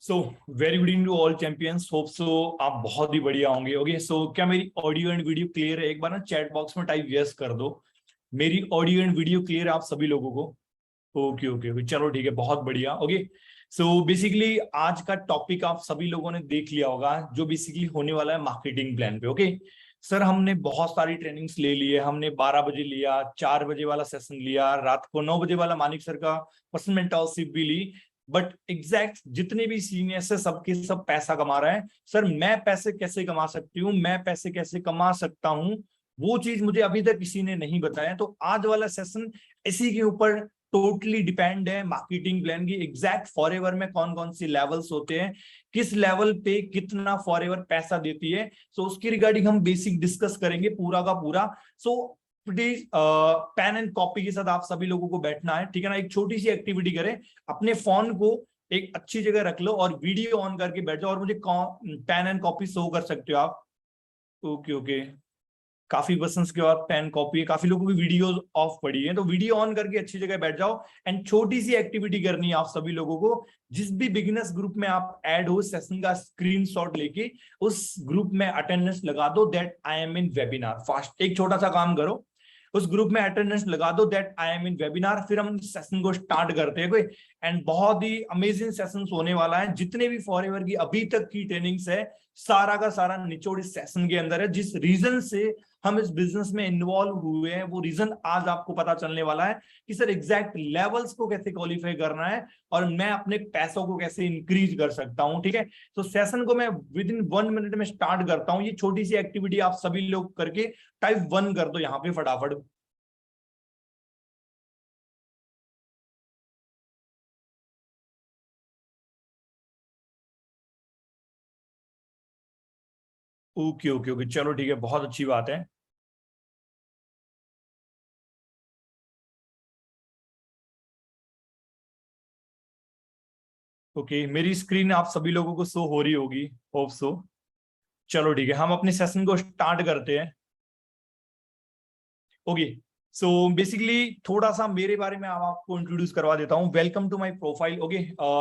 So very good evening to all champions. Hope so आप बहुत ही बढ़िया होंगे। ओके सो क्या मेरी ऑडियो एंड वीडियो क्लियर है? एक बार ना चैट बॉक्स में टाइप यस कर दो। मेरी ऑडियो एंड वीडियो क्लियर है आप सभी लोगों को? ओके ओके ओके, चलो ठीक है, बहुत बढ़िया। ओके सो बेसिकली आज का टॉपिक आप सभी लोगों ने देख लिया होगा, जो बेसिकली होने वाला है मार्केटिंग प्लान पे। ओके सर, हमने बहुत सारी ट्रेनिंग्स ले ली है। हमने 12 बजे लिया, 4 बजे वाला सेशन लिया, रात को 9 बजे वाला मानिक सर का पर्सनल मेंटरशिप भी ली। बट एग्जैक्ट जितने भी सीनियर्स है सबके सब पैसा कमा रहे हैं। सर मैं पैसे कैसे कमा सकती हूँ, मैं पैसे कैसे कमा सकता हूँ, वो चीज मुझे अभी तक किसी ने नहीं बताया। तो आज वाला सेशन इसी के ऊपर टोटली डिपेंड है, मार्केटिंग प्लान की एग्जैक्ट फॉरएवर में कौन कौन सी लेवल्स होते हैं, किस लेवल पे कितना फॉरएवर पैसा देती है। सो उसकी रिगार्डिंग हम बेसिक डिस्कस करेंगे पूरा का पूरा। So please pen and copy के साथ आप सभी लोगों को बैठना है, ठीक है ना। एक छोटी सी एक्टिविटी करें, अपने फोन को एक अच्छी जगह रख लो और वीडियो ऑन करके बैठ जाओ, और मुझे पेन एंड कॉपी शो कर सकते हो आप। ओके ओके, काफी पर्सन्स के बाद पेन कॉपी है, काफी लोगों की वीडियो ऑफ पड़ी है, तो वीडियो ऑन करके अच्छी जगह बैठ जाओ। एंड छोटी सी एक्टिविटी करनी है आप सभी लोगों को। जिस भी बिगिनर्स ग्रुप में आप ऐड हो, सेशन का स्क्रीनशॉट लेके उस ग्रुप में अटेंडेंस लगा दो, that I am in webinar. Fast एक छोटा सा काम करो, उस ग्रुप में अटेंडेंस लगा दो, that I am in webinar. फिर हम सेशन को स्टार्ट करते हैं कोई। एंड बहुत ही अमेजिंग सेशन होने वाला है। जितने भी फॉरएवर की अभी तक की ट्रेनिंग्स है, सारा का सारा निचोड़ इस सेशन के अंदर है। जिस रीजन से हम इस बिजनेस में इन्वॉल्व हुए हैं, वो रीजन आज आपको पता चलने वाला है कि सर एग्जैक्ट लेवल्स को कैसे क्वालिफाई करना है और मैं अपने पैसों को कैसे इंक्रीज कर सकता हूं। ठीक है, तो सेशन को मैं विद इन 1 मिनट में स्टार्ट करता हूं। ये छोटी सी एक्टिविटी आप सभी लोग करके टाइप 1 कर दो यहाँ पे फटाफट। ओके ओके ओके, चलो ठीक है, बहुत अच्छी बात है। ओके, मेरी स्क्रीन आप सभी लोगों को शो हो रही होगी, होप सो। चलो ठीक है, हम अपने सेशन को स्टार्ट करते हैं। ओके सो बेसिकली थोड़ा सा मेरे बारे में अब आपको इंट्रोड्यूस करवा देता हूँ। Welcome to my profile. Okay,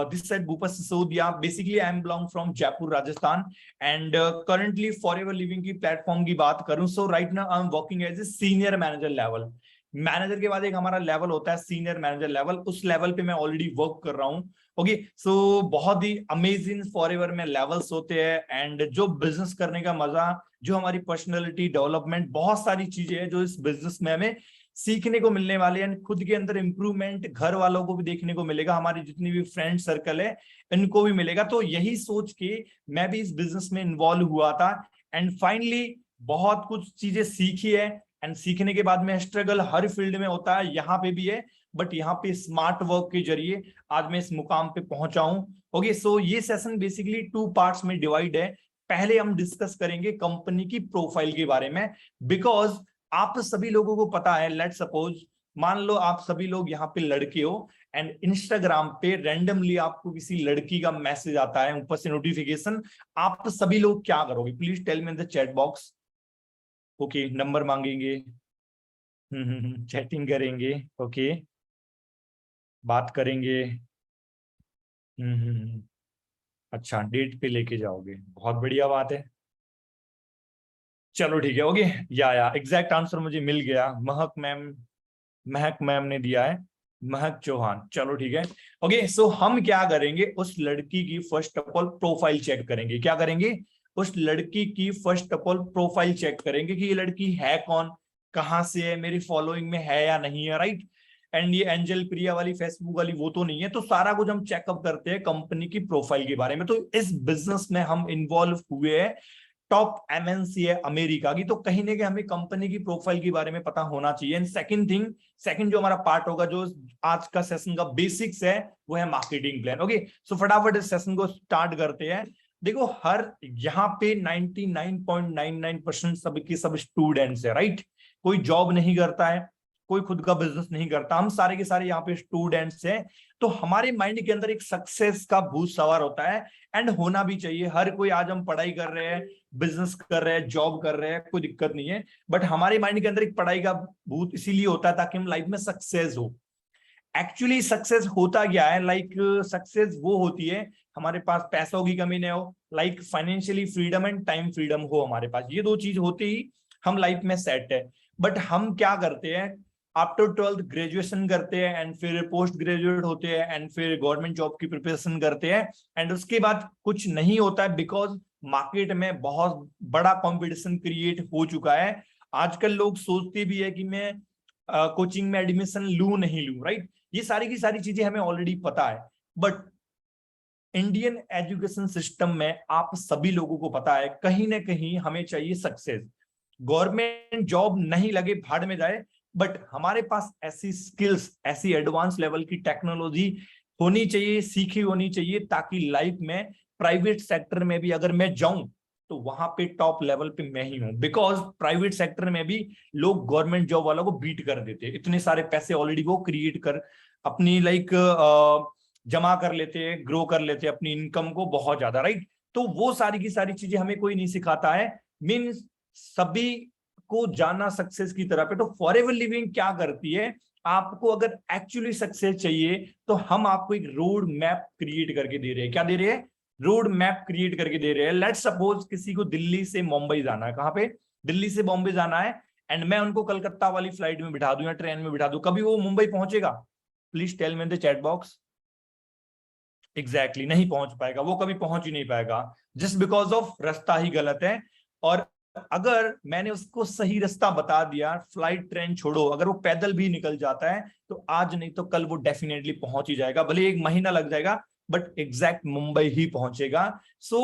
this side Bhupat Sisodiya. Basically I am belong from Jaipur Rajasthan and currently Forever Living की प्लेटफॉर्म की बात करूं, so right now I am working as a senior manager level. Manager के बाद एक हमारा लेवल होता है सीनियर मैनेजर लेवल, उस लेवल पे मैं ऑलरेडी वर्क कर रहा हूँ। ओके सो बहुत ही अमेजिंग फॉरएवर में लेवल्स होते हैं। एंड जो बिजनेस करने का मजा, जो हमारी पर्सनैलिटी डेवलपमेंट, बहुत सारी चीजें हैं जो इस बिजनेस में हमें सीखने को मिलने वाली है। खुद के अंदर इंप्रूवमेंट घर वालों को भी देखने को मिलेगा, हमारी जितनी भी फ्रेंड सर्कल है इनको भी मिलेगा। तो यही सोच के मैं भी इस बिजनेस में इन्वॉल्व हुआ था एंड फाइनली बहुत कुछ चीजें सीखी है। एंड सीखने के बाद में स्ट्रगल हर फील्ड में होता है, यहाँ पे भी है, बट यहाँ पे स्मार्ट वर्क के जरिए आज मैं इस मुकाम पे पहुंचा हूं। ओके सो ये सेशन बेसिकली 2 पार्ट्स में डिवाइड है। पहले हम डिस्कस करेंगे कंपनी की प्रोफाइल के बारे में, बिकॉज आप सभी लोगों को पता है, लेट सपोज मान लो आप सभी लोग यहाँ पे लड़के हो एंड इंस्टाग्राम पे रैंडमली आपको किसी लड़की का मैसेज आता है ऊपर से नोटिफिकेशन, आप सभी लोग क्या करोगे? Please tell me in the chat box. Okay, number मांगेंगे, चैटिंग करेंगे, ओके, बात करेंगे, अच्छा, डेट पे लेके जाओगे, बहुत बढ़िया बात है। चलो ठीक है, ओके, या एग्जैक्ट आंसर मुझे मिल गया, महक मैम, महक मैम ने दिया है, महक चौहान। चलो ठीक है, ओके सो हम क्या करेंगे, उस लड़की की first of all profile check करेंगे। क्या करेंगे? उस लड़की की first of all profile check करेंगे कि ये लड़की है कौन, कहाँ से है, मेरी फॉलोइंग में है या नहीं है, राइट। एंड ये एंजल प्रिया वाली फेसबुक वाली वो तो नहीं है। तो सारा कुछ हम चेकअप करते हैं कंपनी की प्रोफाइल के बारे में। तो इस बिजनेस में हम इन्वॉल्व हुए हैं, टॉप एमएनसी है अमेरिका की, तो कहीं ना कहीं हमें कंपनी की प्रोफाइल के बारे में पता होना चाहिए। एंड सेकंड थिंग, सेकंड जो हमारा पार्ट होगा, जो आज का सेशन का बेसिक्स है, वो है मार्केटिंग प्लान। ओके सो फटाफट इस सेशन को स्टार्ट करते हैं। देखो हर यहाँ पे 99.99% सबके सब स्टूडेंट्स है, राइट। कोई जॉब नहीं करता है, कोई खुद का बिजनेस नहीं करता, हम सारे के सारे यहाँ पे स्टूडेंट्स हैं। तो हमारे माइंड के अंदर एक सक्सेस का भूत सवार होता है एंड होना भी चाहिए। हर कोई, आज हम पढ़ाई कर रहे हैं, बिजनेस कर रहे हैं, जॉब कर रहे हैं, कोई दिक्कत नहीं है, बट हमारे माइंड के अंदर एक पढ़ाई का भूत इसीलिए होता है ताकि हम लाइफ में सक्सेस हो। एक्चुअली सक्सेस होता क्या है, लाइक सक्सेस वो होती है हमारे पास पैसों की कमी नहीं हो, like financially freedom and time freedom हो हमारे पास, ये दो चीज होते ही हम लाइफ में सेट है। बट हम क्या करते हैं, आफ्टर 12th ग्रेजुएशन करते हैं एंड फिर पोस्ट ग्रेजुएट होते हैं एंड फिर गवर्नमेंट जॉब की प्रिपरेशन करते हैं एंड उसके बाद कुछ नहीं होता है, बिकॉज मार्केट में बहुत बड़ा कंपटीशन क्रिएट हो चुका है। आजकल लोग सोचते भी है कि मैं कोचिंग में एडमिशन लूं नहीं लूं, राइट। ये सारी की सारी चीजें हमें ऑलरेडी पता है, बट इंडियन एजुकेशन सिस्टम में आप सभी लोगों को पता है कहीं ना कहीं हमें चाहिए सक्सेस। गवर्नमेंट जॉब नहीं लगे भाड़ में जाए, बट हमारे पास ऐसी स्किल्स, ऐसी एडवांस लेवल की टेक्नोलॉजी होनी चाहिए, सीखी होनी चाहिए, ताकि लाइफ में प्राइवेट सेक्टर में भी अगर मैं जाऊं तो वहां पे टॉप लेवल पे मैं ही हूं, बिकॉज प्राइवेट सेक्टर में भी लोग गवर्नमेंट जॉब वालों को बीट कर देते हैं, इतने सारे पैसे ऑलरेडी वो क्रिएट कर अपनी लाइक जमा कर लेते हैं, ग्रो कर लेते हैं अपनी इनकम को बहुत ज्यादा, राइट। तो वो सारी की सारी चीजें हमें कोई नहीं सिखाता है, मीन्स सभी को जाना सक्सेस की तरफ है। तो फॉरएवर लिविंग क्या करती है, आपको अगर एक्चुअली सक्सेस चाहिए तो हम आपको एक रोड मैप क्रिएट करके दे रहे हैं। क्या दे रहे हैं, रोड मैप क्रिएट करके दे रहे हैं। लेट्स सपोज किसी को दिल्ली से मुंबई जाना है, कहां पे, दिल्ली से बॉम्बे जाना है, एंड मैं उनको कलकत्ता वाली फ्लाइट में बिठा दूं या ट्रेन में बिठा दूं, कभी वो मुंबई पहुंचेगा? Please tell me in the chat box. Exactly नहीं पहुंच पाएगा, वो कभी पहुंच ही नहीं पाएगा, जस्ट बिकॉज ऑफ रास्ता ही गलत है। और अगर मैंने उसको सही रास्ता बता दिया, फ्लाइट ट्रेन छोड़ो, अगर वो पैदल भी निकल जाता है तो आज नहीं तो कल वो डेफिनेटली पहुंच ही जाएगा, भले 1 महीना लग जाएगा बट एग्जैक्ट मुंबई ही पहुंचेगा। सो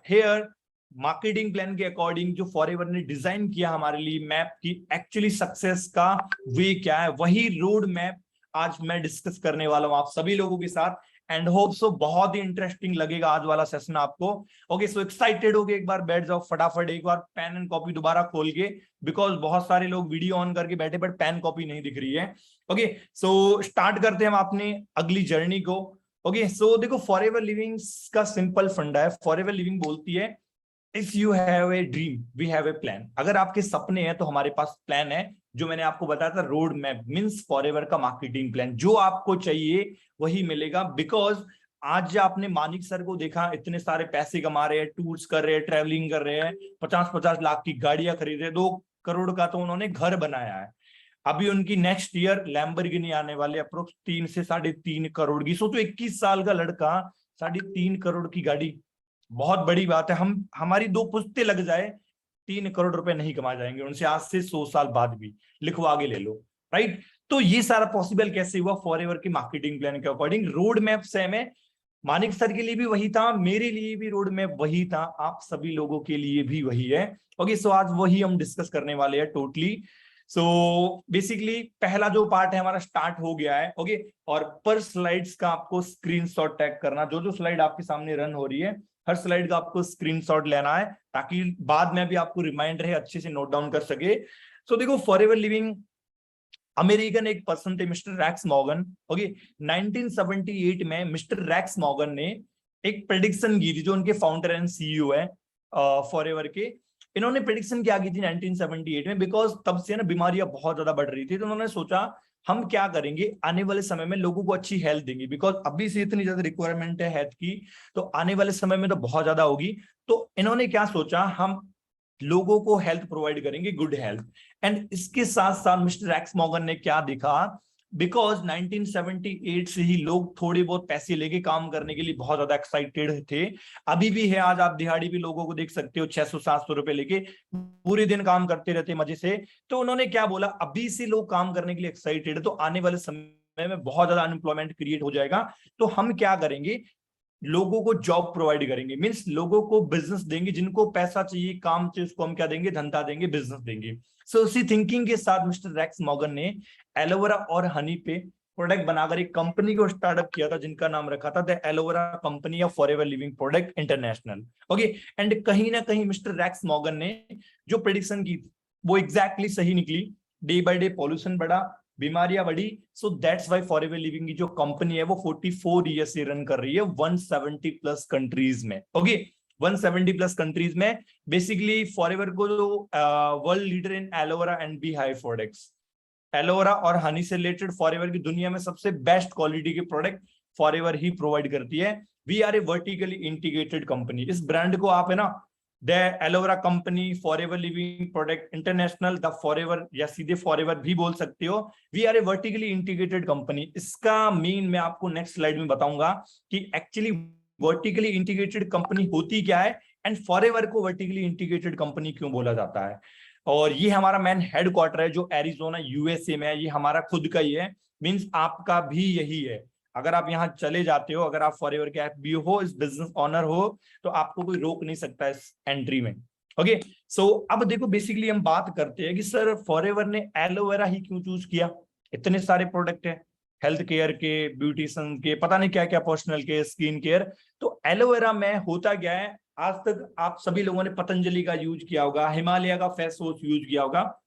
हेयर मार्केटिंग प्लान के अकॉर्डिंग जो फॉरएवर ने डिजाइन किया हमारे लिए मैप की एक्चुअली सक्सेस का वे क्या है, वही रोड मैप आज मैं डिस्कस करने वाला हूं आप सभी लोगों के साथ। एंड होप सो बहुत ही इंटरेस्टिंग लगेगा आज वाला सेशन आपको। ओके, सो एक्साइटेड हो गए, एक बार बैठ जाओ फटाफट, एक बार पेन एंड कॉपी दोबारा खोल के, बिकॉज बहुत सारे लोग वीडियो ऑन करके बैठे बट पेन कॉपी नहीं दिख रही है। ओके, सो स्टार्ट करते हैं हम अपनी अगली जर्नी को। ओके, सो देखो फॉरएवर लिविंग का सिंपल फंडा है। फॉरएवर लिविंग बोलती है if you have a dream we have a plan. अगर आपके सपने हैं तो हमारे पास प्लान है, जो मैंने आपको बताया था रोड मैप मींस फॉरएवर का मार्केटिंग प्लान। जो आपको चाहिए वही मिलेगा, बिकॉज आज आपने मानिक सर को देखा, इतने सारे पैसे कमा रहे हैं, टूर्स कर रहे हैं, ट्रेवलिंग कर रहे हैं, 50-50 लाख की गाड़ियां खरीद रहे, 2 करोड़ का तो उन्होंने घर बनाया है। अभी उनकी नेक्स्ट ईयर लैम्बोर्गिनी आने वाले, अप्रोक्स 3 से 3.5 करोड़ की। सोचो 21 साल का लड़का 3.5 करोड़ की गाड़ी, बहुत बड़ी बात है। हम हमारी 2 पुश्ते लग जाए 3 करोड़ रुपए नहीं कमा जाएंगे उनसे, आज से 100 साल बाद भी, लिखवा के ले लो, राइट। तो ये सारा पॉसिबल कैसे हुआ, फॉरएवर की मार्केटिंग प्लान के अकॉर्डिंग। रोड मैप सेम है, मानिक सर के लिए भी वही था, मेरे लिए भी रोड मैप वही था, आप सभी लोगों के लिए भी वही है। ओके, सो आज वही हम डिस्कस करने वाले हैं टोटली। सो बेसिकली पहला जो पार्ट है हमारा स्टार्ट हो गया है। ओके, और पर स्लाइड्स का आपको स्क्रीनशॉट टैग करना, जो जो स्लाइड आपके सामने रन हो रही है हर स्लाइड का आपको स्क्रीनशॉट लेना है, ताकि बाद में भी आपको रिमाइंड रहे, अच्छे से नोट डाउन कर सके। सो देखो फॉरएवर लिविंग अमेरिकन एक पर्सन थे मिस्टर रैक्स मॉर्गन। ओके, 1978 में मिस्टर रैक्स मॉर्गन ने एक प्रेडिक्शन की थी, जो उनके फाउंडर एंड सीईओ है फॉरएवर के। इन्होंने प्रेडिक्शन क्या की थी 1978 में, बिकॉज तब से ना बीमारियां बहुत ज्यादा बढ़ रही थी, तो उन्होंने सोचा हम क्या करेंगे, आने वाले समय में लोगों को अच्छी हेल्थ देंगे, बिकॉज अभी से इतनी ज्यादा रिक्वायरमेंट है हेल्थ की, तो आने वाले समय में तो बहुत ज्यादा होगी। तो इन्होंने क्या सोचा, हम लोगों को हेल्थ प्रोवाइड करेंगे, गुड हेल्थ। एंड इसके साथ साथ मिस्टर रैक्स मॉर्गन ने क्या देखा, बिकॉज 1978 से ही लोग थोड़े बहुत पैसे लेके काम करने के लिए बहुत ज्यादा एक्साइटेड थे, अभी भी है, आज आप दिहाड़ी भी लोगों को देख सकते हो 600-700 रुपए लेके पूरे दिन काम करते रहते मजे से। तो उन्होंने क्या बोला, अभी से लोग काम करने के लिए एक्साइटेड है, तो आने वाले समय में बहुत ज्यादा अनएम्प्लॉयमेंट क्रिएट हो जाएगा, तो हम क्या करेंगे, लोगों को जॉब प्रोवाइड करेंगे, मींस लोगों को बिजनेस देंगे, जिनको पैसा चाहिए, काम चाहिए, उसको हम क्या देंगे, धंधा देंगे, बिजनेस देंगे। सो उसी थिंकिंग के साथ मिस्टर रैक्स मॉर्गन ने एलोवेरा और हनी पे प्रोडक्ट बनाकर एक कंपनी को स्टार्टअप किया था, जिनका नाम रखा था the aloe vera company of forever Living product international. Okay, and कहीं ना कहीं मिस्टर रैक्स मॉर्गन ने जो प्रेडिक्शन की वो एग्जैक्टली सही निकली, डे बाय डे पॉल्यूशन बढ़ा, बीमारियां बढ़ी। So that's why forever Living की जो कंपनी है वो 44 ईयर से रन कर रही है 170 प्लस कंट्रीज में। ओके, 170 प्लस कंट्रीज में। बेसिकली फॉरएवर को जो world leader in aloe vera and beehive products, aloe vera और हनी से रिलेटेड फॉरएवर की दुनिया में सबसे बेस्ट क्वालिटी के प्रोडक्ट फॉरएवर ही प्रोवाइड करती है। We are a vertically integrated company. इस ब्रांड को आप है ना the aloe vera company, Forever Living product international, the Forever या सीधे फॉरएवर भी बोल सकते हो। We are a vertically integrated company. इसका मीन मैं आपको नेक्स्ट स्लाइड में बताऊंगा कि एक्चुअली वर्टिकली इंटीग्रेटेड कंपनी होती क्या है एंड फॉरएवर को वर्टिकली इंटीग्रेटेड कंपनी क्यों बोला जाता है। और ये हमारा मेन हेडक्वार्टर है जो एरिजोना यूएसए में है, ये हमारा खुद का ही है, मींस आपका भी यही है। अगर आप यहाँ चले जाते हो, अगर आप फॉरएवर के एफबीओ हो, इस बिजनेस ऑनर हो, तो आपको कोई रोक नहीं सकता इस एंट्री में। ओके, सो अब देखो बेसिकली हम बात करते हैं कि सर फॉरएवर ने एलोवेरा ही क्यों चूज किया। इतने सारे प्रोडक्ट है, हेल्थ केयर के, ब्यूटिशियन के, पता नहीं क्या क्या, पर्सनल के, स्किन केयर। तो एलोवेरा में होता क्या है, आज तक आप सभी लोगों ने पतंजलि का यूज किया होगा, हिमालय का फेस वॉश यूज किया होगा,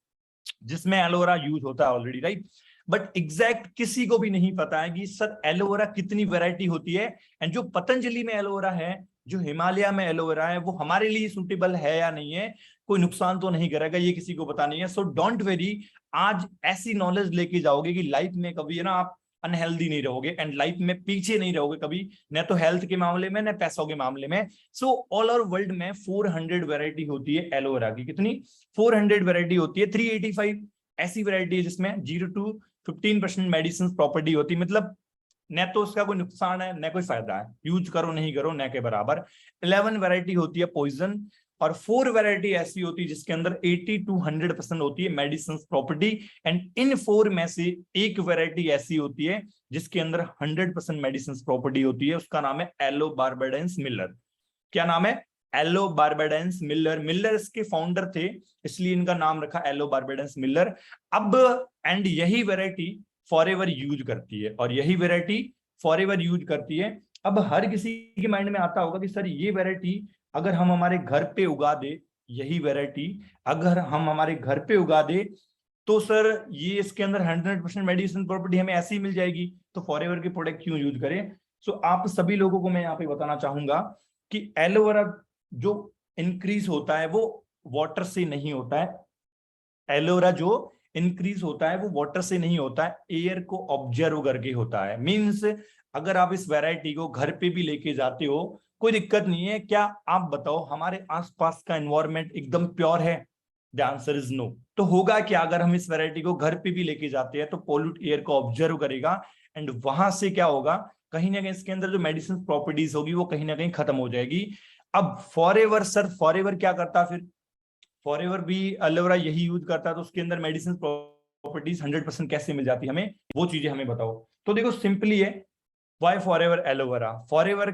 जिसमें एलोवेरा यूज होता है ऑलरेडी, राइट। बट एग्जैक्ट किसी को भी नहीं पता है कि सर एलोवेरा कितनी वैरायटी होती है, एंड जो पतंजलि में एलोवेरा है, जो हिमालय में एलोवेरा है, वो हमारे लिए सूटेबल है या नहीं है, कोई नुकसान तो नहीं करेगा, ये किसी को पता नहीं है। सो डोंट वेरी, आज ऐसी नॉलेज लेके जाओगे कि लाइफ में कभी है ना आप अनहेल्दी नहीं रहोगे एंड लाइफ में पीछे नहीं रहोगे कभी, न तो हेल्थ के मामले में न पैसों के मामले में। सो ऑल ओवर वर्ल्ड में 400 वैरायटी होती है एलोवेरा की। कितनी? 400 वैरायटी होती है। 385 ऐसी वैरायटी है जिसमें 0 to 15% मेडिसिन प्रॉपर्टी होती है, मतलब न तो उसका कोई नुकसान है न कोई फायदा है, यूज करो नहीं करो न के बराबर। 11 वैरायटी होती है पॉइजन, और 4 वैरायटी ऐसी होती है जिसके अंदर 80 to 100% होती है मेडिसिन प्रॉपर्टी, एंड इन 4 में से एक वैरायटी ऐसी होती है जिसके अंदर 100% मेडिसिन प्रॉपर्टी होती है, उसका नाम है एलो बार्बाडेंस मिलर। क्या नाम है? Aloe barbadensis Miller. मिलर इसके फाउंडर थे, इसलिए इनका नाम रखा एलो बार्बाडेंस मिलर। अब एंड यही वैरायटी फॉरएवर यूज करती है, और यही वैरायटी फॉरएवर यूज करती है। अब हर किसी के माइंड में आता होगा कि सर ये वैरायटी अगर हम हमारे घर पे उगा दे, यही वैरायटी अगर हम हमारे घर पे उगा दे, तो सर ये इसके अंदर 100% मेडिसिन प्रॉपर्टी हमें ऐसी ही मिल जाएगी, तो फॉरएवर के प्रोडक्ट क्यों यूज करें। सो आप सभी लोगों को मैं यहाँ पे बताना चाहूंगा कि एलोवेरा जो इंक्रीज होता है वो वाटर से नहीं होता है। एलोवेरा जो इंक्रीज होता है वो वाटर से नहीं होता है, एयर को ऑब्जर्व करके होता है। मींस अगर आप इस वैरायटी को घर पे भी लेके जाते हो कोई दिक्कत नहीं है। क्या आप बताओ हमारे आसपास का एनवायरनमेंट एकदम प्योर है? The answer is no. तो होगा क्या अगर हम इस वैरायटी को घर पे भी लेके जाते हैं, तो पोल्यूट एयर को ऑब्जर्व करेगा, एंड वहां से क्या होगा, कहीं ना कहीं इसके अंदर जो मेडिसिन प्रॉपर्टीज होगी वो कहीं ना कहीं खत्म हो जाएगी। अब फॉरएवर, सर फॉरएवर क्या करता, फिर फॉरएवर भी एलोवेरा यही यूज करता है, तो उसके अंदर मेडिसिन प्रॉपर्टीज 100% कैसे मिल जाती है हमें, वो चीजें हमें बताओ। तो देखो सिंपली है, वाई फॉरएवर एलोवेरा। फॉरएवर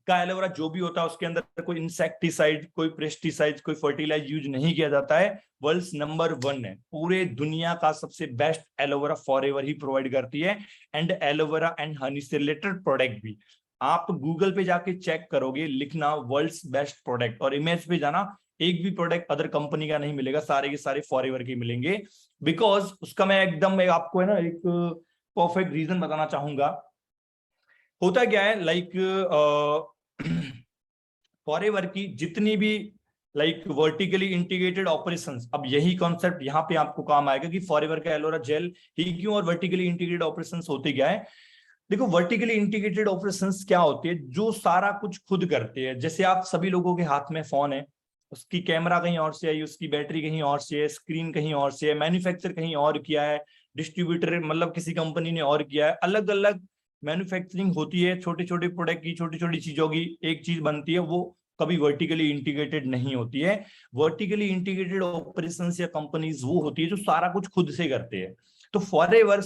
का एलोवेरा जो भी होता है उसके अंदर कोई इंसेक्टिसाइड, कोई पेस्टिसाइड, कोई फर्टिलाइज यूज नहीं किया जाता है। वर्ल्ड नंबर 1 है, पूरे दुनिया का सबसे बेस्ट एलोवेरा फॉरएवर ही प्रोवाइड करती है, एंड एलोवेरा एंड हनी से रिलेटेड प्रोडक्ट भी आप गूगल पे जाके चेक करोगे, लिखना वर्ल्ड्स बेस्ट प्रोडक्ट, और इमेज पे जाना, एक भी प्रोडक्ट अदर कंपनी का नहीं मिलेगा, सारे के सारे फॉरएवर के मिलेंगे। बिकॉज उसका मैं एकदम आपको है ना एक परफेक्ट रीजन बताना चाहूंगा। होता क्या है, लाइक फॉरएवर की जितनी भी लाइक वर्टिकली इंटीग्रेटेड ऑपरेशंस, अब यही कॉन्सेप्ट यहाँ पे आपको काम आएगा कि फॉरएवर का एलोवेरा जेल ही क्यों और वर्टिकली इंटीग्रेटेड ऑपरेशंस होते क्या है। देखो वर्टिकली इंटीग्रेटेड ऑपरेशंस क्या होते हैं, जो सारा कुछ खुद करते हैं। जैसे आप सभी लोगों के हाथ में फोन है, उसकी कैमरा कहीं और से आई, उसकी बैटरी कहीं और से है, स्क्रीन कहीं और से है, मैन्युफैक्चर कहीं और किया है, डिस्ट्रीब्यूटर मतलब किसी कंपनी ने और किया है, अलग अलग मैन्युफैक्चरिंग होती है छोटे छोटे प्रोडक्ट की, छोटी छोटी चीजों की एक चीज बनती है, वो कभी वर्टिकली इंटीग्रेटेड नहीं होती है। वर्टिकली इंटीग्रेटेड ऑपरेशंस या कंपनीज वो होती है जो सारा कुछ खुद से करते हैं। तो Forever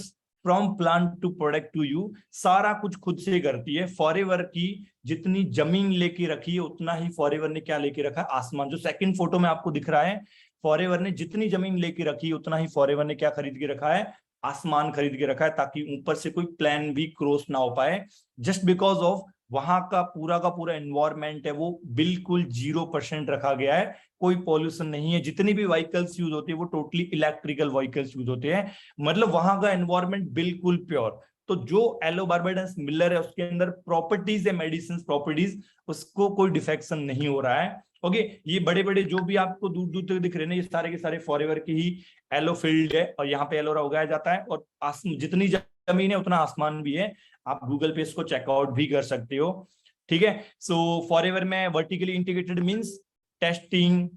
from plant to product to you सारा कुछ खुद से करती है। फॉरएवर की जितनी जमीन लेके रखी है उतना ही फॉरएवर ने क्या लेके रखा है, आसमान। जो सेकंड फोटो में आपको दिख रहा है, फॉरएवर ने जितनी जमीन लेके रखी है उतना ही फॉरएवर ने क्या खरीद के रखा है, आसमान खरीद के रखा है, ताकि ऊपर से कोई प्लेन भी क्रॉस ना हो पाए। जस्ट बिकॉज ऑफ वहां का पूरा एनवायरमेंट है वो बिल्कुल 0% रखा गया है, कोई पॉल्यूशन नहीं है। जितनी भी व्हीकल्स यूज होती है वो टोटली इलेक्ट्रिकल व्हीकल्स यूज होते हैं, मतलब वहां का एनवायरमेंट बिल्कुल प्योर। तो जो एलो बार्बाडेंस मिलर है उसके अंदर प्रॉपर्टीज है, मेडिसिन प्रॉपर्टीज, उसको कोई डिफेक्शन नहीं हो रहा है। ओके, ये बड़े बड़े जो भी आपको दूर दूर तक दिख रहे हैं ये सारे के सारे फॉरएवर की ही एलो फील्ड है, और यहाँ पे एलोरा उगाया जाता है, और जितनी जमीन है उतना आसमान भी है। आप गूगल पे इसको चेकआउट भी कर सकते हो। ठीक है, सो फॉरएवर में vertically integrated means testing,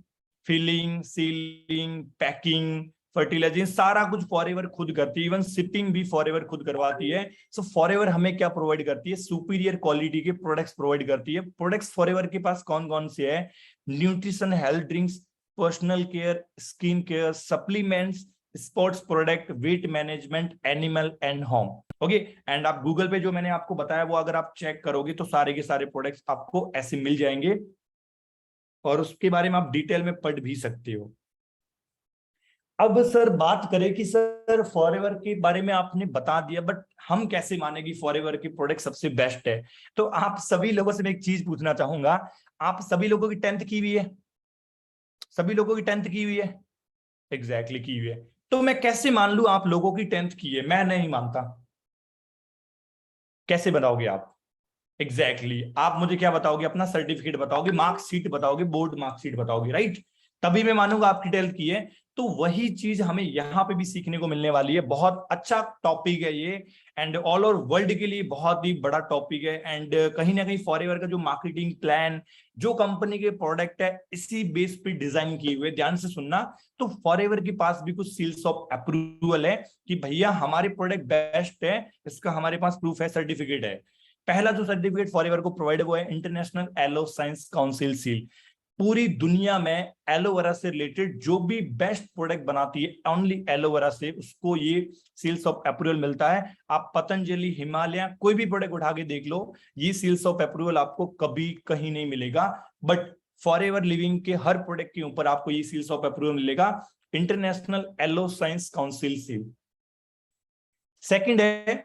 filling, sealing, packing, fertilizing, सारा कुछ फॉरएवर खुद करती है, इवन शिपिंग भी फॉरएवर खुद करवाती है। सो फॉरएवर हमें क्या प्रोवाइड करती है? सुपीरियर क्वालिटी के प्रोडक्ट्स प्रोवाइड करती है। प्रोडक्ट्स फॉरएवर के पास कौन कौन से है? Nutrition, health drinks, personal care, skin care, supplements, sports product, weight management, animal and home. Okay, and आप गूगल पे जो मैंने आपको बताया वो अगर आप चेक करोगे तो सारे के सारे प्रोडक्ट्स आपको ऐसे मिल जाएंगे, और उसके बारे में आप डिटेल में पढ़ भी सकते हो। अब सर बात करें कि सर फॉरएवर के बारे में आपने बता दिया, बट हम कैसे माने कि फॉरएवर की प्रोडक्ट सबसे बेस्ट है? तो आप सभी लोगों से मैं एक चीज पूछना चाहूंगा, आप सभी लोगों की 10th की हुई है? सभी लोगों की 10th की हुई है? एग्जैक्टली की हुई है। तो मैं कैसे मान लूं आप लोगों की 10th की है? मैं नहीं मानता। कैसे बताओगे आप? एग्जैक्टली आप मुझे क्या बताओगे? अपना सर्टिफिकेट बताओगे, मार्कशीट बताओगे, बोर्ड मार्कशीट बताओगे, राइट? तभी मैं मानूंगा आपकी 12th की है। तो वही चीज हमें यहाँ पे भी सीखने को मिलने वाली है। बहुत अच्छा टॉपिक है ये, एंड ऑल ओवर वर्ल्ड के लिए बहुत ही बड़ा टॉपिक है। एंड कहीं ना कहीं फॉरएवर का जो मार्केटिंग प्लान, जो कंपनी के प्रोडक्ट है, इसी बेस पे डिजाइन किए हुए। ध्यान से सुनना, तो फॉरएवर के पास भी कुछ सील्स ऑफ अप्रूवल है कि भैया हमारे प्रोडक्ट बेस्ट है, इसका हमारे पास प्रूफ है, सर्टिफिकेट है। पहला जो सर्टिफिकेट फॉरएवर को प्रोवाइड है वो है International Aloe Science Council seal. पूरी दुनिया में एलोवेरा से रिलेटेड जो भी बेस्ट प्रोडक्ट बनाती है ओनली एलोवेरा से, उसको ये सील्स ऑफ अप्रूवल मिलता है। आप पतंजलि, हिमालय, कोई भी प्रोडक्ट उठा के देख लो, ये सील्स ऑफ अप्रूवल आपको कभी कहीं नहीं मिलेगा। बट फॉरएवर लिविंग के हर प्रोडक्ट के ऊपर आपको ये सील्स ऑफ अप्रूवल मिलेगा, International Aloe Science Council seal. Second है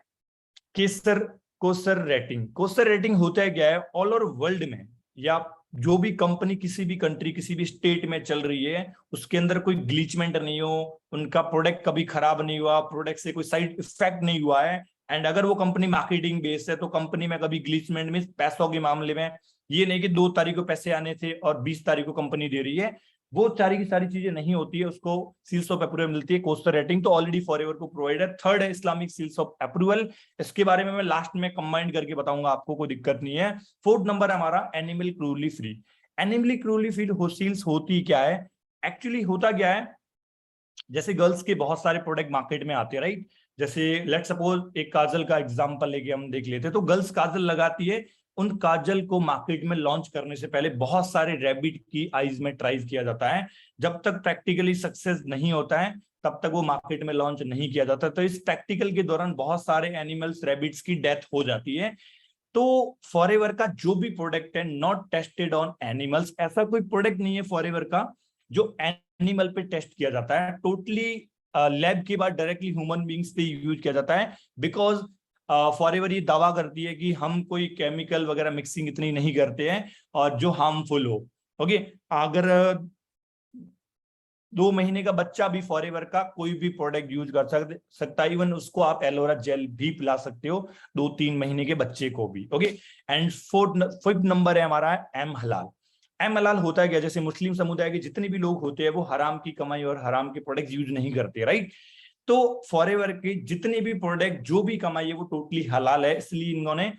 kosher kosher rating. Kosher rating होता है क्या है? ऑल ओवर वर्ल्ड में, या जो भी कंपनी किसी भी कंट्री, किसी भी स्टेट में चल रही है, उसके अंदर कोई ग्लिचमेंट नहीं हो, उनका प्रोडक्ट कभी खराब नहीं हुआ, प्रोडक्ट से कोई साइड इफेक्ट नहीं हुआ है, एंड अगर वो कंपनी मार्केटिंग बेस्ड है तो कंपनी में कभी ग्लिचमेंट में पैसों के मामले में ये नहीं कि 2 तारीख को पैसे आने थे और 20 तारीख को कंपनी दे रही है, वो सारी की सारी चीजें नहीं होती है, उसको सील्स ऑफ अप्रूवल मिलती है। कोस्टर रेटिंग तो ऑलरेडी फॉरएवर को प्रोवाइड है। थर्ड है इस्लामिक सील्स ऑफ अप्रूवल, इसके बारे में मैं लास्ट में कंबाइंड करके बताऊंगा, आपको कोई दिक्कत नहीं है। फोर्थ नंबर है हमारा animal cruelty free. Animal cruelty free seals होती क्या है? एक्चुअली होता क्या है, जैसे गर्ल्स के बहुत सारे प्रोडक्ट मार्केट में आते हैं, राइट? जैसे लेट सपोज एक काजल का एग्जांपल लेके हम देख लेते हैं, तो गर्ल्स काजल लगाती है, उन काजल को मार्केट में लॉन्च करने से पहले बहुत सारे रैबिट की आईज में ट्राई किया जाता है। जब तक प्रैक्टिकली सक्सेस नहीं होता है तब तक वो मार्केट में लॉन्च नहीं किया जाता। तो इस प्रैक्टिकल के दौरान बहुत सारे एनिमल्स, रैबिट्स की डेथ हो जाती है। तो फॉरएवर का जो भी प्रोडक्ट है नॉट टेस्टेड ऑन एनिमल्स, ऐसा कोई प्रोडक्ट नहीं है फॉरएवर का जो एनिमल पे टेस्ट किया जाता है। टोटली लैब के बाद डायरेक्टली ह्यूमन बींग्स पे यूज किया जाता है, बिकॉज फॉरएवर ये दावा करती है कि हम कोई केमिकल वगैरह मिक्सिंग इतनी नहीं करते हैं और जो हार्मफुल हो। ओके, अगर 2 महीने का बच्चा भी फॉरएवर का कोई भी प्रोडक्ट यूज कर सकता है, इवन उसको आप एलोवेरा जेल भी पिला सकते हो 2-3 महीने के बच्चे को भी। ओके, एंड फिफ्थ नंबर है हमारा एम हलाल। एम हलाल होता है क्या? जैसे मुस्लिम समुदाय के जितने भी लोग होते हैं वो हराम की कमाई और हराम के प्रोडक्ट यूज नहीं करते, राइट? तो फॉरएवर के जितने भी प्रोडक्ट, जो भी कमाई है वो टोटली हलाल है, इसलिए इन्होंने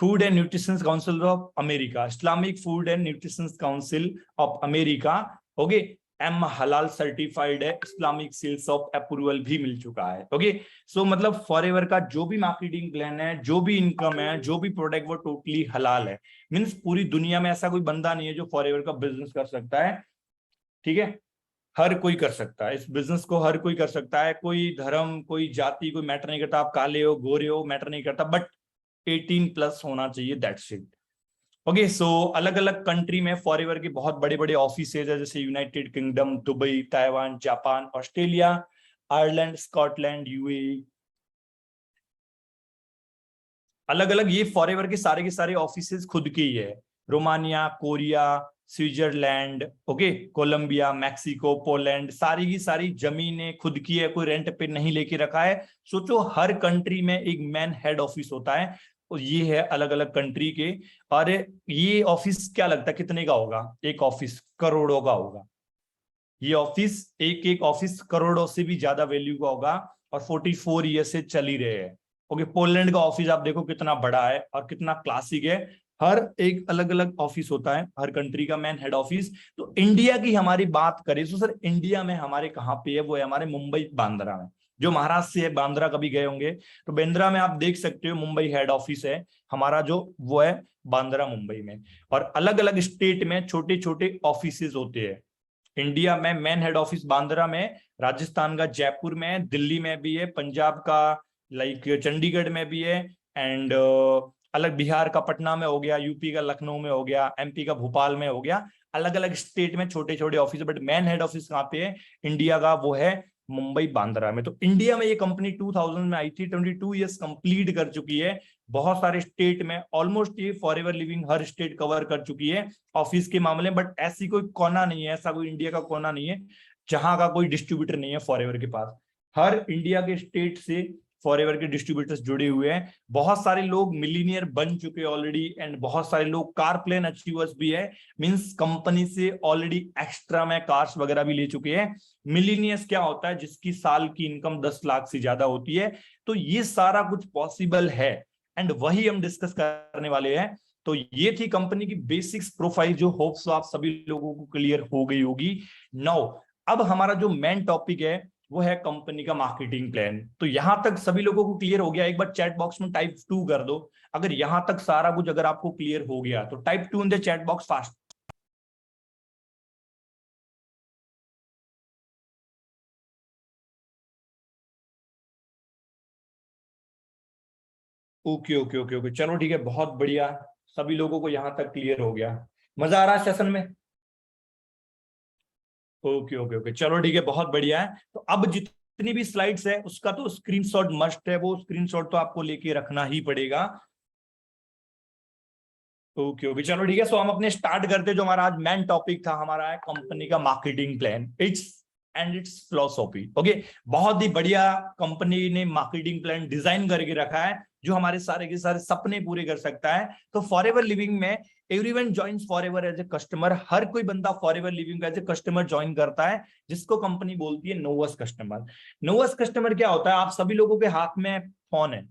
Food and Nutrition Council of America, Islamic Food and Nutrition Council of America, okay, M हलाल सर्टिफाइड है, इस्लामिक सील्स ऑफ अप्रूवल भी मिल चुका है। ओके, सो मतलब फॉरएवर का जो भी मार्केटिंग प्लान है, जो भी इनकम है, जो भी प्रोडक्ट, वो टोटली हलाल है। मींस पूरी दुनिया में ऐसा कोई बंदा नहीं है जो फॉरएवर का बिजनेस कर सकता है। ठीक है, हर कोई कर सकता है इस बिजनेस को, हर कोई कर सकता है, कोई धर्म, कोई जाति, कोई मैटर नहीं करता, आप काले हो, गोरे हो, मैटर नहीं करता, बट 18+ होना चाहिए, दैट्स इट। ओके, सो अलग अलग कंट्री में फॉरएवर के बहुत बड़े बड़े ऑफिसेज है, जैसे United kingdom, Dubai, Taiwan, Japan, Australia, Ireland, Scotland, UAE, अलग अलग ये फॉरएवर के सारे ऑफिसेज खुद के ही है। Romania, Korea, Switzerland, okay, Colombia, Mexico, Poland, सारी की सारी जमीनें खुद की है, कोई रेंट पे नहीं लेके रखा है। सोचो हर कंट्री में एक मैन हेड ऑफिस होता है, ये है अलग अलग कंट्री के। और ये ऑफिस क्या लगता है कितने का होगा? एक ऑफिस करोड़ों का होगा। ये ऑफिस एक एक ऑफिस करोड़ों से भी ज्यादा वैल्यू का होगा और 44 ईयर से चल ही रहे हैं। ओके, पोलैंड का ऑफिस आप देखो कितना बड़ा है और कितना क्लासिक है। हर एक अलग अलग ऑफिस होता है, हर कंट्री का मेन हेड ऑफिस। तो इंडिया की हमारी बात करें तो सर इंडिया में हमारे कहाँ पे है? वो है हमारे मुंबई बांद्रा में। जो महाराष्ट्र से है, बांद्रा कभी गए होंगे तो बांद्रा में आप देख सकते हो मुंबई हेड ऑफिस है हमारा, जो वो है बांद्रा मुंबई में। और अलग अलग स्टेट में छोटे छोटे ऑफिस होते हैं। इंडिया में मेन हेड ऑफिस बांद्रा में, राजस्थान का जयपुर में है, दिल्ली में भी है, पंजाब का लाइक चंडीगढ़ में भी है, एंड अलग बिहार का पटना में हो गया, यूपी का लखनऊ में हो गया, एमपी का भोपाल में हो गया। अलग अलग स्टेट में छोटे छोटे office, but main head office कहाँ पे है इंडिया का? वो है मुंबई बांद्रा में। तो इंडिया में ये कंपनी 2000 में आई थी, 22 ईयर्स कंप्लीट कर चुकी है। बहुत सारे स्टेट में ऑलमोस्ट ये फॉरएवर लिविंग हर स्टेट कवर कर चुकी है ऑफिस के मामले में। बट ऐसी कोई कोना नहीं है, ऐसा कोई इंडिया का कोना नहीं है जहां का कोई डिस्ट्रीब्यूटर नहीं है फॉरएवर के पास। हर इंडिया के स्टेट से फॉरएवर के डिस्ट्रीब्यूटर्स जुड़े हुए हैं। बहुत सारे लोग मिलीनियर बन चुके हैं ऑलरेडी, एंड बहुत सारे लोग कार प्लेन अचीवर्स भी है। मींस कंपनी से ऑलरेडी एक्स्ट्रा में कार्स वगैरह भी ले चुके हैं। मिलीनियर्स क्या होता है? जिसकी साल की इनकम 10 लाख से ज्यादा होती है। तो ये सारा कुछ पॉसिबल है एंड वही हम डिस्कस करने वाले हैं। तो ये थी कंपनी की बेसिक्स प्रोफाइल, जो होप्स आप सभी लोगों को क्लियर हो गई होगी। नाउ अब हमारा जो मेन टॉपिक है वो है कंपनी का मार्केटिंग प्लान। तो यहां तक सभी लोगों को क्लियर हो गया? एक बार चैट बॉक्स में टाइप 2 कर दो अगर यहां तक सारा कुछ अगर आपको क्लियर हो गया तो। Type 2 in the chat box fast. Okay okay okay okay, चलो ठीक है, बहुत बढ़िया। सभी लोगों को यहां तक क्लियर हो गया। मजा आ रहा है सेशन में? ओके ओके ओके, चलो ठीक है, बहुत बढ़िया है। तो अब जितनी भी स्लाइड्स है उसका तो स्क्रीनशॉट मस्ट है, वो स्क्रीनशॉट तो आपको लेके रखना ही पड़ेगा। ओके ओके, चलो ठीक है। सो हम अपने स्टार्ट करते, जो हमारा आज मेन टॉपिक था हमारा है कंपनी का marketing plan, it's and it's philosophy. Okay, बहुत ही बढ़िया कंपनी ने मार्केटिंग प्लान डिजाइन करके रखा है जो हमारे सारे के सारे सपने पूरे कर सकता है। तो फॉरएवर लिविंग में everyone joins Forever as a customer. हर कोई बंदा Forever Living as a customer join करता है, जिसको कंपनी बोलती है नोवस कस्टमर। नोवस कस्टमर क्या होता है? आप सभी लोगों के हाथ में फोन है,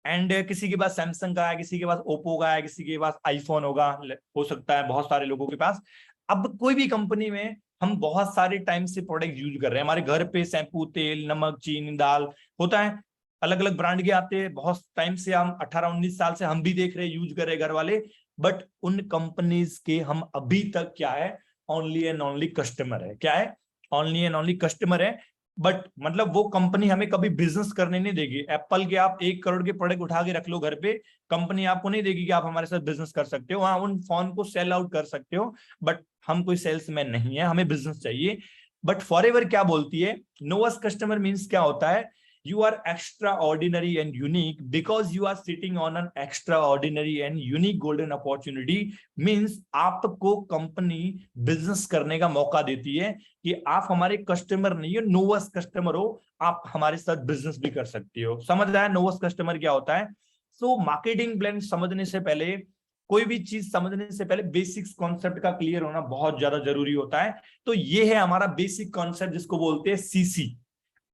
एंड किसी के पास सैमसंग का है, किसी के पास ओप्पो का है, किसी के पास आईफोन होगा, हो सकता है बहुत सारे लोगों के पास। अब कोई भी कंपनी में हम बहुत सारे टाइम से प्रोडक्ट यूज कर रहे हैं। हमारे घर पे शैम्पू, तेल, नमक, चीनी, दाल होता है, अलग अलग ब्रांड के आते हैं बहुत टाइम से। हम 18-19 साल से हम भी देख रहे हैं, यूज कर रहे हैं घर वाले। बट उन कंपनीज के हम अभी तक क्या है? ओनली एंड ओनली कस्टमर है। क्या है? ओनली एंड ओनली कस्टमर है। बट मतलब वो कंपनी हमें कभी बिजनेस करने नहीं देगी। एप्पल के आप 1 करोड़ के प्रोडक्ट उठा के रख लो घर पे, कंपनी आपको नहीं देगी कि आप हमारे साथ बिजनेस कर सकते हो। हाँ, उन फोन को सेल आउट कर सकते हो, बट हम कोई सेल्समैन नहीं है, हमें बिजनेस चाहिए। बट फॉरएवर क्या बोलती है? नोवस कस्टमर मीन्स क्या होता है? You are extraordinary and unique because you are sitting on an extraordinary and unique golden opportunity। Means आपको कंपनी बिजनेस करने का मौका देती है कि आप हमारे कस्टमर नहीं हो, नोवस कस्टमर हो, आप हमारे साथ बिजनेस भी कर सकते हो। समझ आया नोवस कस्टमर क्या होता है? सो मार्केटिंग प्लान समझने से पहले, कोई भी चीज समझने से पहले बेसिक्स कॉन्सेप्ट का क्लियर होना बहुत ज्यादा जरूरी होता है। तो ये है हमारा बेसिक कॉन्सेप्ट जिसको बोलते हैं सीसी।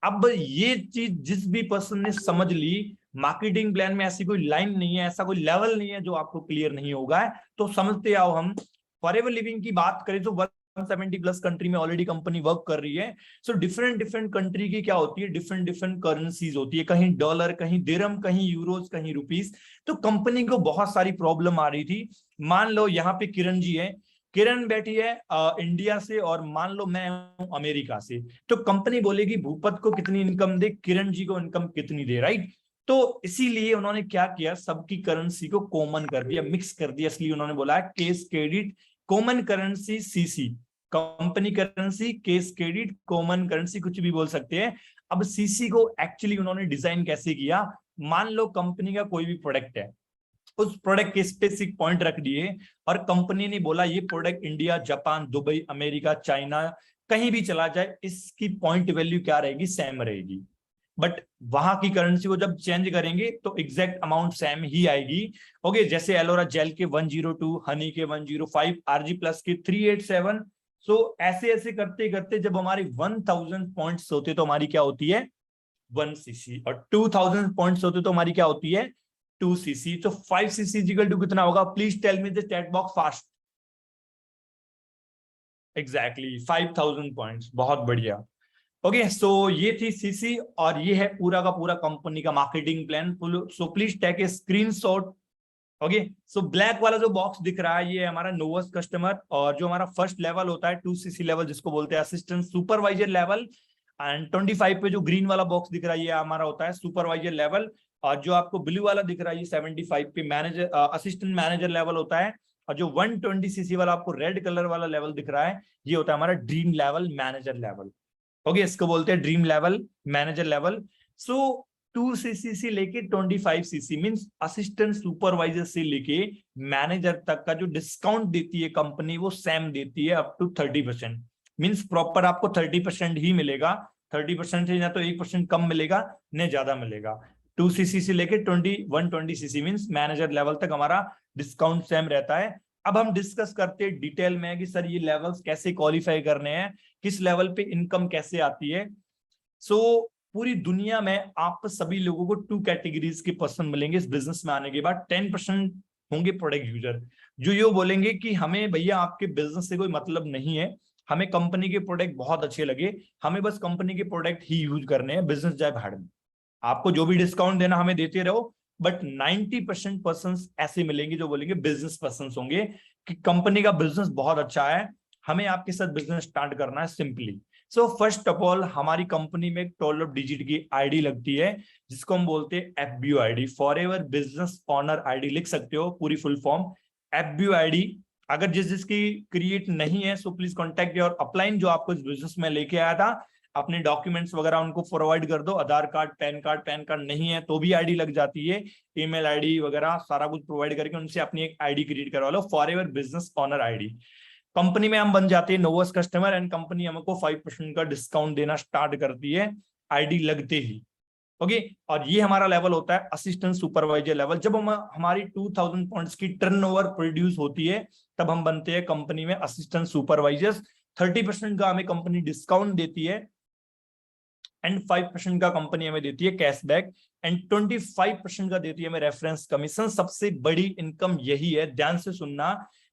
अब ये चीज जिस भी पर्सन ने समझ ली, मार्केटिंग प्लान में ऐसी कोई लाइन नहीं है, ऐसा कोई लेवल नहीं है जो आपको क्लियर नहीं होगा। तो समझते आओ हम। फॉरएवर लिविंग की बात करें तो 170 प्लस कंट्री में ऑलरेडी कंपनी वर्क कर रही है। सो डिफरेंट डिफरेंट कंट्री की क्या होती है? डिफरेंट डिफरेंट करेंसीज होती है, कहीं डॉलर, कहीं दिरहम, कहीं यूरोज, कहीं रुपीस। तो कंपनी को बहुत सारी प्रॉब्लम आ रही थी। मान लो यहाँ पे किरण जी है, किरण बैठी है इंडिया से, और मान लो मैं हूं अमेरिका से। तो कंपनी बोलेगी भूपत को कितनी इनकम दे, किरण जी को इनकम कितनी दे, राइट? तो इसीलिए उन्होंने क्या किया, सबकी करेंसी को कॉमन कर दिया, मिक्स कर दिया। इसलिए उन्होंने बोला है case credit common currency CC. Company currency, case credit, common currency, कुछ भी बोल सकते हैं। अब सीसी को एक्चुअली उन्होंने डिजाइन कैसे किया? मान लो कंपनी का कोई भी प्रोडक्ट है, उस प्रोडक्ट के स्पेसिफिक पॉइंट रख दिए, और कंपनी ने बोला ये product India, Japan, Dubai, America, China, कहीं भी चला जाए, इसकी पॉइंट वैल्यू क्या रहेगी? सेम रहेगी। बट वहां की करेंसी को जब चेंज करेंगे तो एग्जैक्ट अमाउंट सेम ही आएगी। ओके, जैसे एलोरा जेल के 102, हनी के 105, आरजी प्लस के 387। सो ऐसे ऐसे करते करते जब हमारे 1000 पॉइंट्स होते तो हमारी क्या होती है 1 cc, और 2000 पॉइंट्स होते तो हमारी क्या होती है 2 cc। तो 5 cc इक्वल टू कितना होगा? Please tell me the chat box fast. Exactly 5000 points, बहुत बढ़िया। ओके, सो ये थी सीसी और ये है पूरा का पूरा कंपनी का marketing plan. So please take a screenshot. Okay, so black वाला जो बॉक्स दिख रहा है ये हमारा नोवेस्ट कस्टमर, और जो हमारा फर्स्ट लेवल होता है 2 cc लेवल जिसको बोलते हैं असिस्टेंट सुपरवाइजर लेवल, एंड 25 पे जो ग्रीन वाला बॉक्स दिख रहा है ये हमारा होता है सुपरवाइजर लेवल, और जो आपको ब्लू वाला दिख रहा है ये 75 पे मैनेजर असिस्टेंट मैनेजर लेवल होता है, और जो 120 cc वाला आपको रेड कलर वाला लेवल दिख रहा है ये होता है हमारा dream level manager level. Okay, इसको बोलते हैं ड्रीम लेवल मैनेजर लेवल। सो 2 cc से लेके 25 cc मींस असिस्टेंट सुपरवाइजर से लेके मैनेजर तक का जो डिस्काउंट देती है कंपनी वो सेम देती है अप टू 30%। मींस प्रॉपर आपको 30% ही मिलेगा, 30% से ना तो 1% कम मिलेगा न ज्यादा मिलेगा। 2 cc से लेके 120 cc मींस मैनेजर लेवल तक हमारा डिस्काउंट सेम रहता है। अब हम डिस्कस करते हैं डिटेल में कि सर ये लेवल्स कैसे क्वालिफाई करने हैं, किस लेवल पे इनकम कैसे आती है। सो पूरी दुनिया में आप सभी लोगों को 2 कैटेगरीज के पर्सन मिलेंगे इस बिजनेस में आने के बाद। 10% होंगे प्रोडक्ट यूजर, जो ये बोलेंगे कि हमें भैया आपके बिजनेस से कोई मतलब नहीं है, हमें कंपनी के प्रोडक्ट बहुत अच्छे लगे, हमें बस कंपनी के प्रोडक्ट ही यूज करने हैं, बिजनेस जाए भाड़ में, आपको जो भी डिस्काउंट देना हमें देते रहो। बट 90% पर्सन ऐसे मिलेंगे जो बोलेंगे बिजनेस पर्सन होंगे कि कंपनी का बिजनेस बहुत अच्छा है, हमें आपके साथ बिजनेस स्टार्ट करना है simply. So first of all हमारी कंपनी में 12 डिजिट की आईडी लगती है जिसको हम बोलते हैं FBO ID, for ever business owner ID लिख सकते हो पूरी फुल फॉर्म एफबीओ आईडी। अगर जिसकी क्रिएट नहीं है so please contact your upline जो आपको इस बिजनेस में लेके आया था, अपने डॉक्यूमेंट्स वगैरह उनको प्रोवाइड कर दो, आधार कार्ड पैन कार्ड नहीं है तो भी आईडी लग जाती है, ईमेल आईडी वगैरह सारा कुछ प्रोवाइड करके उनसे अपनी एक आईडी क्रिएट करवा लो, Forever business owner ID. Company में हम बन जाते हैं नोवेस्ट कस्टमर एंड कंपनी हमको 5% का डिस्काउंट देना स्टार्ट करती है आईडी लगते ही। ओके, और ये हमारा लेवल होता है असिस्टेंट सुपरवाइजर लेवल। जब हम हमारी 2000 पॉइंट्स की टर्नओवर प्रोड्यूस होती है तब हम बनते हैं कंपनी में असिस्टेंट सुपरवाइजर्स। 30% का हमें कंपनी डिस्काउंट देती है एंड 5% का कंपनी हमें देती है कैशबैक, एंड 25% का देती है हमें रेफरेंस कमीशन। सबसे बड़ी इनकम यही है, ध्यान से सुनना।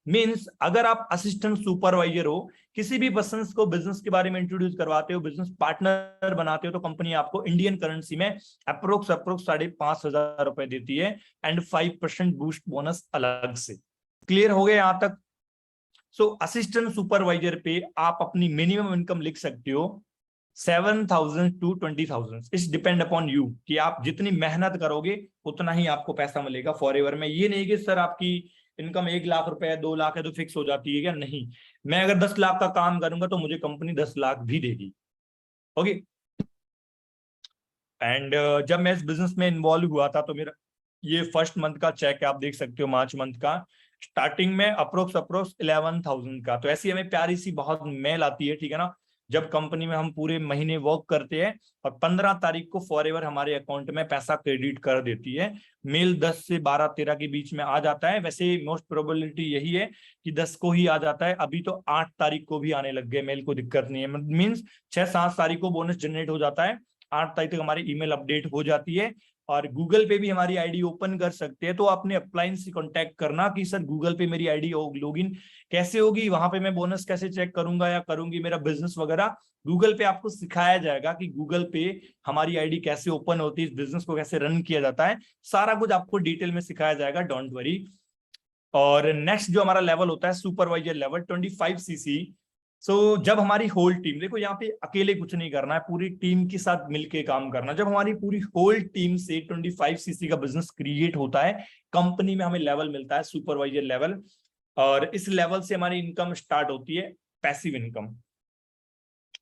मींस अगर आप असिस्टेंट सुपरवाइजर हो, किसी भी पर्सन को बिजनेस के बारे में इंट्रोड्यूस करवाते हो, बिजनेस पार्टनर बनाते हो, तो कंपनी आपको इंडियन करेंसी में अप्रोक्स 5,500 रुपए देती है एंड 5% बूस्ट बोनस अलग से। क्लियर हो गया यहां तक? सो असिस्टेंट सुपरवाइजर पे आप अपनी मिनिमम इनकम लिख सकते हो 7,000 to 20,000। It's depend upon you कि आप जितनी मेहनत करोगे उतना ही आपको पैसा मिलेगा फॉर एवर में। ये नहीं कि सर आपकी इनकम 1 लाख रुपए है 2 लाख है तो फिक्स हो जाती है क्या? नहीं, मैं अगर 10 लाख का काम करूंगा तो मुझे कंपनी 10 लाख भी देगी। ओके, एंड जब मैं इस बिजनेस में इन्वॉल्व हुआ था तो मेरा ये फर्स्ट मंथ का चेक है, आप देख सकते हो मार्च मंथ का, स्टार्टिंग में अप्रोक्स 11,000 का। तो ऐसी हमें प्यारी सी बहुत मेल आती है, ठीक है ना, जब कंपनी में हम पूरे महीने वर्क करते हैं और 15 तारीख को फॉरएवर हमारे अकाउंट में पैसा क्रेडिट कर देती है। मेल 10 से 12-13 के बीच में आ जाता है, वैसे मोस्ट प्रोबेबिलिटी यही है कि 10 को ही आ जाता है। अभी तो 8 तारीख को भी आने लग गए मेल, को दिक्कत नहीं है। मीन्स 6-7 तारीख को बोनस जनरेट हो जाता है, 8 तारीख तक हमारी ईमेल अपडेट हो जाती है। और गूगल पे भी हमारी आईडी ओपन कर सकते हैं, तो अपने अपलाइन से कांटेक्ट करना कि सर गूगल पे मेरी आईडी लॉगिन कैसे होगी, वहां पे मैं बोनस कैसे चेक करूंगा या करूंगी, मेरा बिजनेस वगैरह गूगल पे आपको सिखाया जाएगा कि गूगल पे हमारी आईडी कैसे ओपन होती है, इस बिजनेस को कैसे रन किया जाता है, सारा कुछ आपको डिटेल में सिखाया जाएगा, डोंट वरी। और नेक्स्ट जो हमारा लेवल होता है सुपरवाइजर लेवल 25 cc। सो जब हमारी होल टीम, देखो यहाँ पे अकेले कुछ नहीं करना है, पूरी टीम के साथ मिलके काम करना। जब हमारी पूरी होल टीम से 25 cc का बिजनेस क्रिएट होता है, कंपनी में हमें लेवल मिलता है सुपरवाइजर लेवल, और इस लेवल से हमारी इनकम स्टार्ट होती है पैसिव इनकम।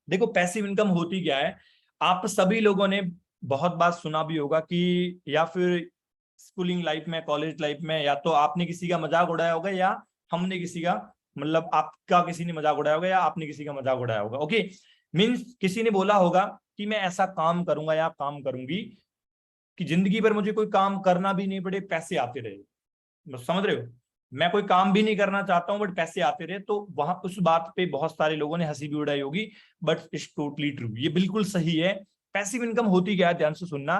देखो पैसिव इनकम होती क्या है, आप सभी लोगों ने बहुत बार सुना भी होगा कि या फिर स्कूलिंग लाइफ में, कॉलेज लाइफ में, या तो आपने किसी का मजाक उड़ाया होगा या हमने किसी का, मतलब आपका किसी ने मजाक उड़ाया होगा या आपने किसी का मजाक उड़ाया होगा। ओके, मींस किसी ने बोला होगा कि मैं ऐसा काम करूंगा या काम करूंगी कि जिंदगी भर मुझे कोई काम करना भी नहीं पड़े, पैसे आते रहे। बस समझ रहे हो, मैं कोई काम भी नहीं करना चाहता हूं बट पैसे आते रहे। तो वहां उस बात पे बहुत सारे लोगों ने हंसी भी उड़ाई होगी, बट इट्स टोटली ट्रू, ये बिल्कुल सही है। पैसिव इनकम होती क्या है, ध्यान से सुनना।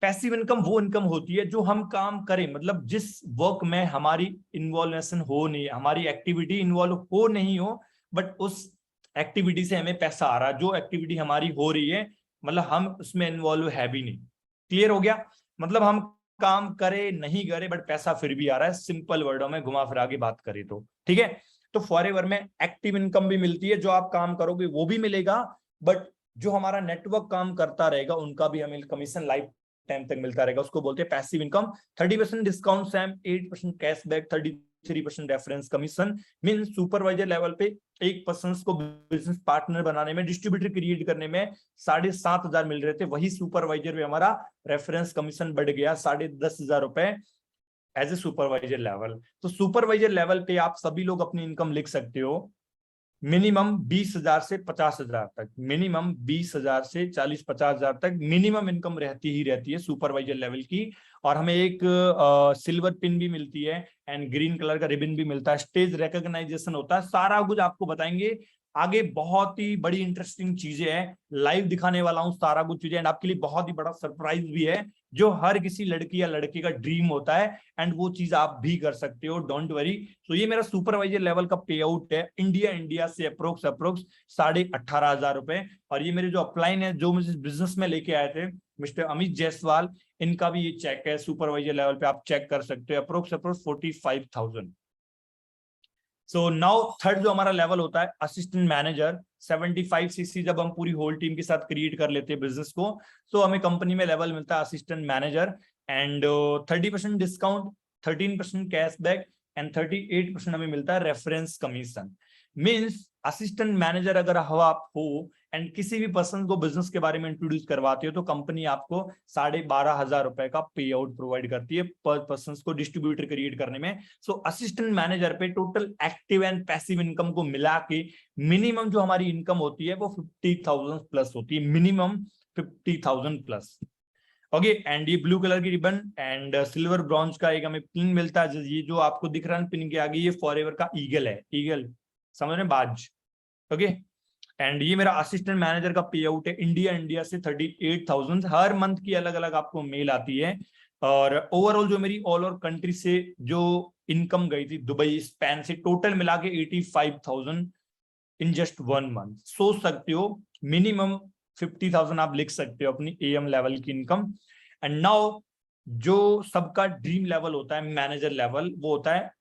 पैसिव इनकम वो इनकम होती है जो हम काम करें, मतलब जिस वर्क में हमारी इन्वॉल्वेशन हो नहीं, हमारी एक्टिविटी इन्वॉल्व हो नहीं हो, बट उस एक्टिविटी से हमें पैसा आ रहा है। जो एक्टिविटी हमारी हो रही है, मतलब हम उसमें इन्वॉल्व है भी नहीं। क्लियर हो गया, मतलब हम काम करे नहीं करे बट पैसा फिर भी आ रहा है। सिंपल वर्डों में घुमा फिरा के बात करें तो ठीक है। तो फॉरएवर में एक्टिव इनकम भी मिलती है, जो आप काम करोगे वो भी मिलेगा, बट जो हमारा नेटवर्क काम करता रहेगा उनका भी हमें कमीशन लाइफ टाइम तक मिलता रहेगा। उसको बोलते हैं passive income. 30% discount Sam, 8% cashback, 33% reference commission. Mean supervisor level पे एक पर्सन को बिजनेस पार्टनर बनाने में, डिस्ट्रीब्यूटर क्रिएट करने में 7,500 मिल रहे थे, वही सुपरवाइजर पे हमारा रेफरेंस कमीशन बढ़ गया 10,500 रुपए एज ए सुपरवाइजर लेवल। तो सुपरवाइजर लेवल पे आप सभी लोग अपनी इनकम लिख सकते हो मिनिमम 20,000 से 50,000 तक, मिनिमम 20,000 से 40-50,000 तक मिनिमम इनकम रहती ही रहती है सुपरवाइजर लेवल की। और हमें एक सिल्वर पिन भी मिलती है एंड ग्रीन कलर का रिबन भी मिलता है, स्टेज रिकॉग्नाइजेशन होता है, सारा कुछ आपको बताएंगे आगे। बहुत ही बड़ी इंटरेस्टिंग चीजें हैं, लाइव दिखाने वाला हूं सारा कुछ चीजें, एंड आपके लिए बहुत ही बड़ा सरप्राइज भी है जो हर किसी लड़की या लड़के का ड्रीम होता है, एंड वो चीज आप भी कर सकते हो, डोंट वरी। तो ये मेरा सुपरवाइजर लेवल का पे आउट है इंडिया से अप्रोक्स 18,500 रुपए। और ये मेरे जो अपलाइन है, जो मुझे बिजनेस में लेके आए थे मिस्टर अमित जायसवाल, इनका भी ये चेक है सुपरवाइजर लेवल पे, आप चेक कर सकते हो, अप्रोक्स 45,000। सो नाउ थर्ड जो हमारा लेवल होता है असिस्टेंट मैनेजर, 75cc जब हम पूरी होल टीम के साथ क्रिएट कर लेते हैं बिजनेस को, तो हमें कंपनी में लेवल मिलता है assistant manager. And 30% discount, 13% cashback and 38% हमें मिलता है reference commission. Means assistant manager अगर आप हो एंड किसी भी पर्सन को बिजनेस के बारे में इंट्रोड्यूस करवाते हो, तो कंपनी आपको 12,500 रुपए का पे आउट प्रोवाइड करती है पर पर्सन को डिस्ट्रीब्यूटर क्रिएट करने में। सो असिस्टेंट मैनेजर पे total active and passive income को मिला के मिनिमम जो हमारी इनकम होती है वो 50,000 प्लस होती है, मिनिमम 50,000 प्लस। ओके, एंड ये ब्लू कलर की रिबन एंड सिल्वर ब्रॉन्ज का एक हमें पिन मिलता है। ये जो आपको दिख रहा है पिन के आगे, ये फॉरएवर का ईगल है, ईगल समझ रहे हैं, बाज। ओके, एंड ये मेरा असिस्टेंट मैनेजर का पे आउट है इंडिया से 38,000। हर मंथ की अलग अलग आपको मेल आती है। और ओवरऑल जो मेरी ऑल ओवर कंट्री से जो इनकम गई थी दुबई स्पैन से, टोटल मिला के 85,000 इन जस्ट 1 मंथ। सोच सकते हो मिनिमम 50,000 आप लिख सकते हो अपनी एएम लेवल की इनकम। एंड नाउ जो सबका ड्रीम लेवल होता है मैनेजर लेवल, वो होता है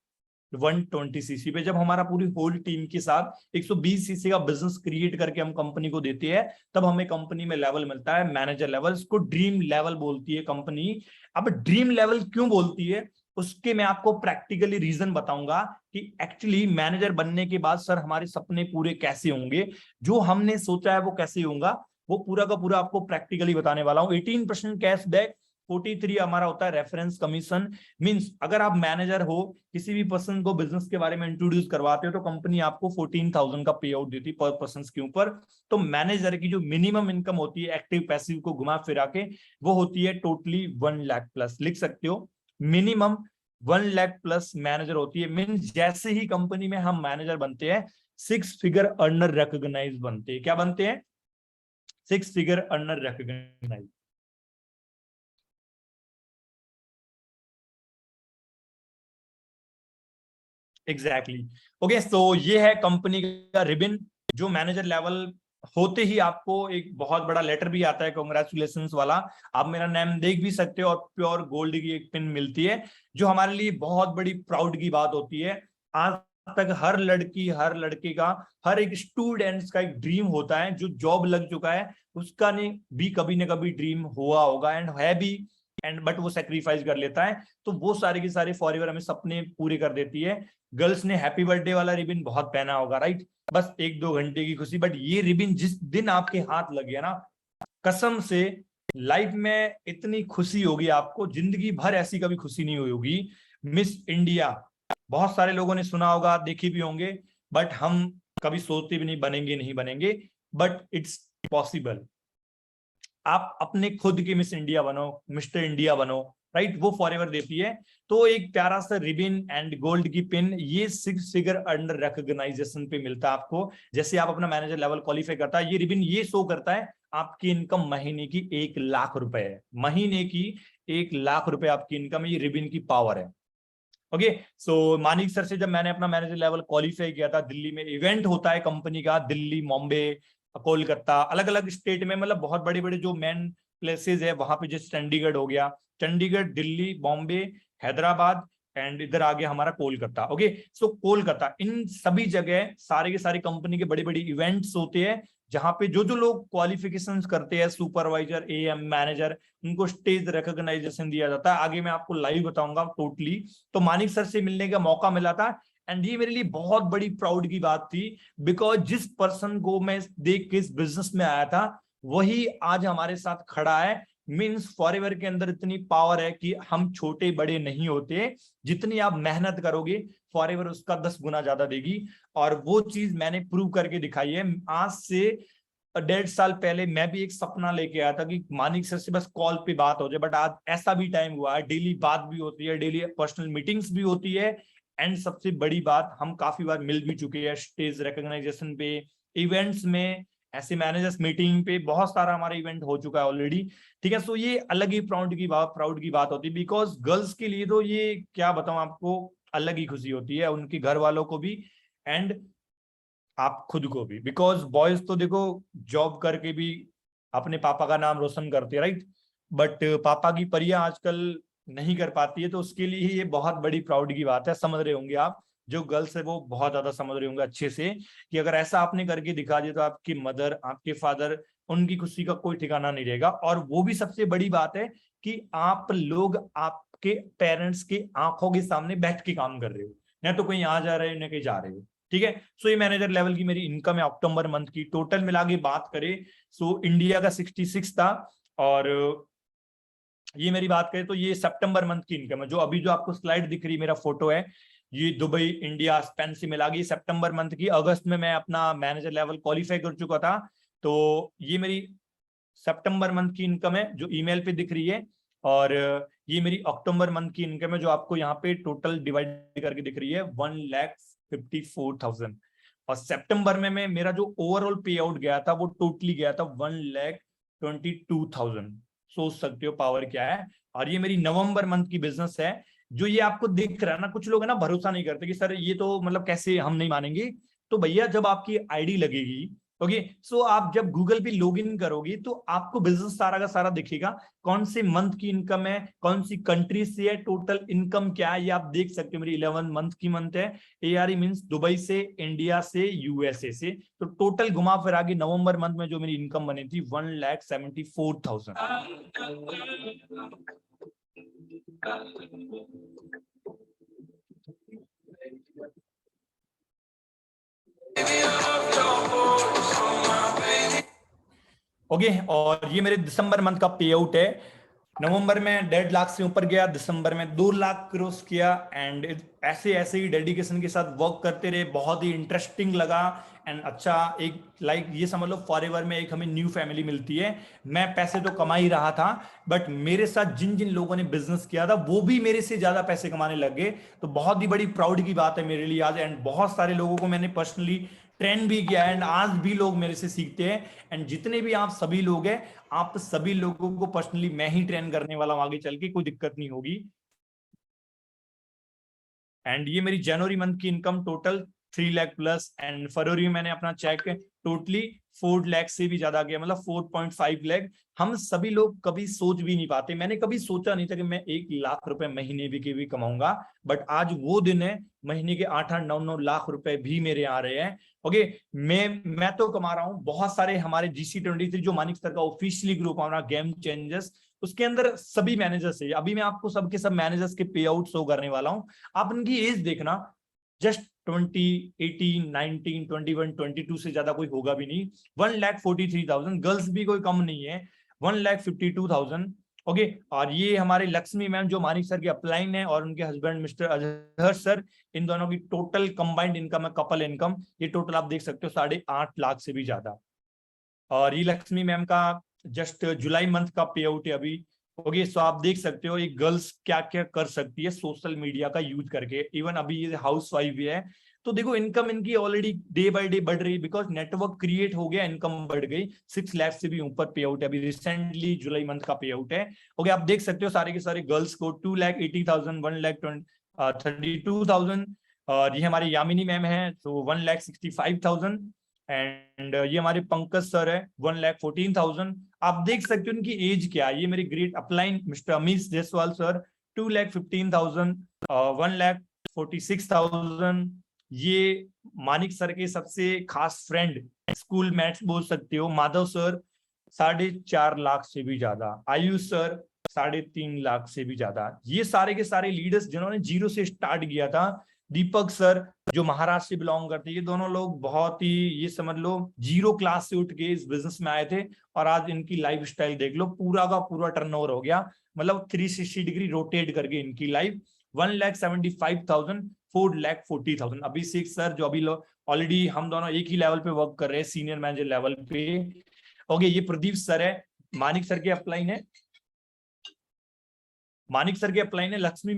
120cc पे। जब हमारा पूरी होल टीम के साथ 120cc का बिजनेस क्रिएट करके हम कंपनी को देते हैं, तब हमें कंपनी में लेवल मिलता है मैनेजर लेवल। इसको ड्रीम लेवल बोलती है कंपनी। अब ड्रीम लेवल क्यों बोलती है, उसके मैं आपको प्रैक्टिकली रीजन बताऊंगा कि एक्चुअली मैनेजर बनने के बाद सर हमारे सपने पूरे कैसे होंगे, जो हमने सोचा है वो कैसे होगा, वो पूरा का पूरा आपको प्रैक्टिकली बताने वाला हूं। 18% कैशबैक, 43 हमारा होता है रेफरेंस कमीशन। मींस अगर आप मैनेजर हो, किसी भी पर्सन को बिजनेस के बारे में इंट्रोड्यूस करवाते हो, तो कंपनी आपको 14,000 का पे आउट देती है पर पर्सन के ऊपर। तो मैनेजर की जो मिनिमम इनकम होती है एक्टिव पैसिव को घुमा फिरा के, वो होती है टोटली 1 लाख प्लस। लिख सकते हो मिनिमम 1 लाख प्लस मैनेजर होती है। मीन्स जैसे ही कंपनी में हम मैनेजर बनते हैं, 6 फिगर अर्नर रिकॉग्नाइज बनते हैं। क्या बनते हैं? 6 figure earner recognise. Exactly. Okay, so ये है कंपनी का रिबन। जो मैनेजर लेवल होते ही आपको एक बहुत बड़ा लेटर भी आता है कांग्रेचुलेशंस वाला, आप मेरा नाम देख भी सकते हो, और प्योर गोल्ड की एक पिन मिलती है, जो हमारे लिए बहुत बड़ी प्राउड की बात होती है। आज तक हर लड़की, हर लड़के का, हर एक स्टूडेंट्स का एक ड्रीम होता है, जो जॉब लग चुका है उसका नहीं भी कभी ना कभी ड्रीम हुआ होगा, एंड है भी, एंड बट वो सेक्रीफाइस कर लेता है। तो वो सारे के सारे फॉरएवर हमें सपने पूरे कर देती है। गर्ल्स ने हैप्पी बर्थडे वाला रिबन बहुत पहना होगा, राइट? बस 1-2 घंटे की खुशी, बट ये रिबन जिस दिन आपके हाथ लग गया ना, कसम से लाइफ में इतनी खुशी होगी आपको, जिंदगी भर ऐसी कभी खुशी नहीं हुई होगी। मिस इंडिया बहुत सारे लोगों ने सुना होगा, देखे भी होंगे, बट हम कभी सोचते भी नहीं बनेंगे, नहीं बनेंगे, बट इट्स पॉसिबल। आप अपने खुद के मिस इंडिया बनो, मिस्टर इंडिया बनो, राइट, वो फॉरएवर देती है। तो एक प्यारा सा रिबिन एंड गोल्ड की पिन, ये 6 फिगर अंडर रिकॉग्नाइजेशन पे मिलता है आपको। जैसे आप अपना मैनेजर लेवल क्वालिफाई करता है, ये रिबिन ये शो करता है आपकी इनकम महीने की 1 लाख रुपए है, महीने की 1 लाख रुपए आपकी इनकम है, ये रिबिन की पावर है। ओके, सो मानिक सर से जब मैंने अपना मैनेजर लेवल क्वालिफाई किया था, दिल्ली में इवेंट होता है कंपनी का, दिल्ली, बॉम्बे, कोलकाता, अलग अलग स्टेट में, मतलब बहुत बड़े बड़े जो मेन प्लेसेस है वहां पे, जैसे चंडीगढ़ हो गया, चंडीगढ़, दिल्ली, बॉम्बे, हैदराबाद एंड इधर आ गया हमारा कोलकाता। ओके, सो कोलकाता, इन सभी जगह सारे के सारे कंपनी के बड़े बड़े इवेंट्स होते हैं, जहां पे जो जो लोग क्वालिफिकेशंस करते हैं, सुपरवाइजर, एएम, मैनेजर, उनको स्टेज रिकॉग्नाइजेशन दिया जाता है। आगे मैं आपको लाइव बताऊंगा टोटली। तो मानिक सर से मिलने का मौका मिला था, एंड ये मेरे लिए बहुत बड़ी प्राउड की बात थी, बिकॉज जिस पर्सन को मैं देख के इस बिजनेस में आया था, वही आज हमारे साथ खड़ा है। मीन्स फॉरएवर के अंदर इतनी पावर है कि हम छोटे बड़े नहीं होते, जितनी आप मेहनत करोगे फॉरएवर उसका 10 गुना ज्यादा देगी। और वो चीज मैंने प्रूव करके दिखाई है। आज से 1.5 साल पहले मैं भी एक सपना लेके आया था कि मानिक सर से बस कॉल पे बात हो जाए, बट आज ऐसा भी टाइम हुआ है, डेली बात भी होती है, डेली पर्सनल मीटिंग्स भी होती है, एंड सबसे बड़ी बात, हम काफी बार मिल भी चुके हैं स्टेज रिकॉग्नाइजेशन पे, इवेंट्स में, ऐसे मैनेजर्स मीटिंग पे, बहुत सारा हमारा इवेंट हो चुका है ऑलरेडी। ठीक है, सो ये अलग ही प्राउड की बात होती है, बिकॉज गर्ल्स के लिए तो ये क्या बताऊं आपको, अलग ही खुशी होती है, उनके घर वालों को भी एंड आप खुद को भी। बिकॉज बॉयज तो देखो जॉब करके भी अपने पापा का नाम रोशन करते हैं, राइट, बट पापा की परियां आजकल नहीं कर पाती है, तो उसके लिए ही ये बहुत बड़ी प्राउड की बात है। समझ रहे होंगे आप, जो गर्ल्स है वो बहुत ज्यादा समझ रहे होंगे अच्छे से, कि अगर ऐसा आपने करके दिखा दिया तो आपकी मदर, आपके फादर, उनकी खुशी का कोई ठिकाना नहीं रहेगा। और वो भी सबसे बड़ी बात है कि आप लोग आपके पेरेंट्स के आंखों के सामने बैठ के काम कर रहे हो, ना तो कहीं आ जा रहे हो ना कहीं जा रहे हो। ठीक है, सो ये मैनेजर लेवल की मेरी इनकम है अक्टूबर मंथ की। टोटल मिला के बात करें, सो इंडिया का 66 था, और ये मेरी बात करें तो ये सितंबर मंथ की इनकम है। जो अभी जो आपको स्लाइड दिख रही मेरा फोटो है, ये दुबई, इंडिया, स्पेन से मिला गई सितंबर मंथ की। अगस्त में मैं अपना मैनेजर लेवल क्वालिफाई कर चुका था, तो ये मेरी सितंबर मंथ की इनकम है जो ईमेल पे दिख रही है, और ये मेरी अक्टूबर मंथ की इनकम है जो आपको यहाँ पे टोटल डिवाइड करके दिख रही है, 1,54,000। और सितंबर में मेरा जो ओवरऑल पे आउट गया था वो टोटली गया था 1,22,000। सोच सकते हो पावर क्या है। और ये मेरी नवंबर मंथ की बिजनेस है, जो ये आपको दिख रहा है ना, कुछ लोग है ना भरोसा नहीं करते कि सर ये तो मतलब कैसे, हम नहीं मानेंगे। तो भैया जब आपकी आईडी लगेगी, ओके, सो आप जब गूगल पे लॉगिन करोगे तो आपको बिजनेस सारा का सारा दिखेगा, कौन से मंथ की इनकम है, कौन सी कंट्री से है, टोटल इनकम क्या है, ये आप देख सकते हो। मेरी 11 मंथ की मंथ है, ARE मींस दुबई से, इंडिया से, USA से। तो टोटल घुमा फिरा के नवंबर मंथ में जो मेरी इनकम बनी थी 1,74,000। ओके, और ये मेरे दिसंबर मंथ का पे आउट है। नवंबर में 1.5 लाख से ऊपर गया, दिसंबर में 2 लाख क्रॉस किया, एंड ऐसे ऐसे ही डेडिकेशन के साथ वर्क करते रहे, बहुत ही इंटरेस्टिंग लगा। एंड अच्छा, एक लाइक ये समझ लो फॉरएवर में एक हमें न्यू फैमिली मिलती है। मैं पैसे तो कमा ही रहा था, बट मेरे साथ जिन जिन लोगों ने बिजनेस किया था वो भी मेरे से ज्यादा पैसे कमाने लग गए। तो बहुत ही बड़ी प्राउड की बात है मेरे लिए आज, एंड बहुत सारे लोगों को मैंने पर्सनली ट्रेन भी किया, एंड आज भी लोग मेरे से सीखते हैं। एंड जितने भी आप सभी लोग हैं, आप सभी लोगों को पर्सनली मैं ही ट्रेन करने वाला हूं आगे चल के, कोई दिक्कत नहीं होगी। एंड ये मेरी जनवरी मंथ की income total 3 lakh plus, and फरवरी में मैंने अपना चेक टोटली 4 लाख से भी ज्यादा गया, मतलब 4.5 लाख। हम सभी लोग कभी सोच भी नहीं पाते, मैंने कभी सोचा नहीं था कि मैं 1 लाख रुपए महीने भी कमाऊंगा, बट आज वो दिन है, महीने के 8-8, 9-9 लाख रुपए भी मेरे आ रहे हैं। ओके, मैं तो कमा रहा हूँ। बहुत सारे हमारे GC23 जो मानिक सर का ऑफिशियली ग्रुप हमारा गेम चेंजर्स, उसके अंदर सभी मैनेजर्स है। अभी मैं आपको सबके सब मैनेजर्स के पे आउट शो करने वाला हूँ। आप उनकी एज देखना, जस्ट 20, 18, 19, 21, 22 से ज्यादा कोई होगा भी नहीं। 1,43,000, गर्ल्स भी कोई कम नहीं है, 1,52,000। ओके, और ये हमारे लक्ष्मी मैम जो मानिक सर के अपलाइन है, और उनके हस्बैंड मिस्टर अजहर सर, इन दोनों की टोटल कंबाइंड इनकम है, कपल इनकम, ये टोटल आप देख सकते हो 8.5 लाख से भी ज्यादा। और ये लक्ष्मी मैम का जस्ट जुलाई मंथ का पे आउट है अभी। ओके सो आप देख सकते हो एक गर्ल्स क्या क्या कर सकती है सोशल मीडिया का यूज करके। इवन अभी ये हाउस वाइफ भी है, तो देखो इनकम इनकी ऑलरेडी डे बाय डे बढ़ रही है, बिकॉज नेटवर्क क्रिएट हो गया, इनकम बढ़ गई। 6 लाख से भी ऊपर पे आउट है, अभी रिसेंटली जुलाई मंथ का पे आउट है। ओके आप देख सकते हो सारे के सारे गर्ल्स को 2,80,000, 1,32,000। और ये हमारे यामिनी मैम है तो 1,65,000। एंड ये हमारे पंकज सर है 1,14,000। आप देख सकते हो उनकी एज क्या है। ये मेरे great upline mister Amish Jaiswal sir 2,15,000, 1,46,000। ये मानिक सर के सबसे खास फ्रेंड, स्कूल मैट्स बोल सकते हो, माधव सर 4.5 लाख से भी ज्यादा, आयुष सर 3.5 लाख से भी ज्यादा। ये सारे के सारे लीडर्स जिन्होंने जीरो से स्टार्ट किया था। दीपक सर जो महाराष्ट्र से बिलोंग करते हैं, ये दोनों लोग बहुत ही, ये समझ लो जीरो क्लास से उठ के इस बिजनेस में आए थे, और आज इनकी लाइफ स्टाइल देख लो, पूरा का पूरा टर्नओवर हो गया, मतलब 360 डिग्री रोटेट करके इनकी लाइफ। 1,75,000, 4,40,000। अभिषेक सर जो अभी ऑलरेडी हम दोनों एक ही लेवल पे वर्क कर रहे हैं, सीनियर मैनेजर लेवल पे। ओके ये प्रदीप सर है, मानिक सर के अपलाइन है, मानिक सर के अपलाइन है। लक्ष्मी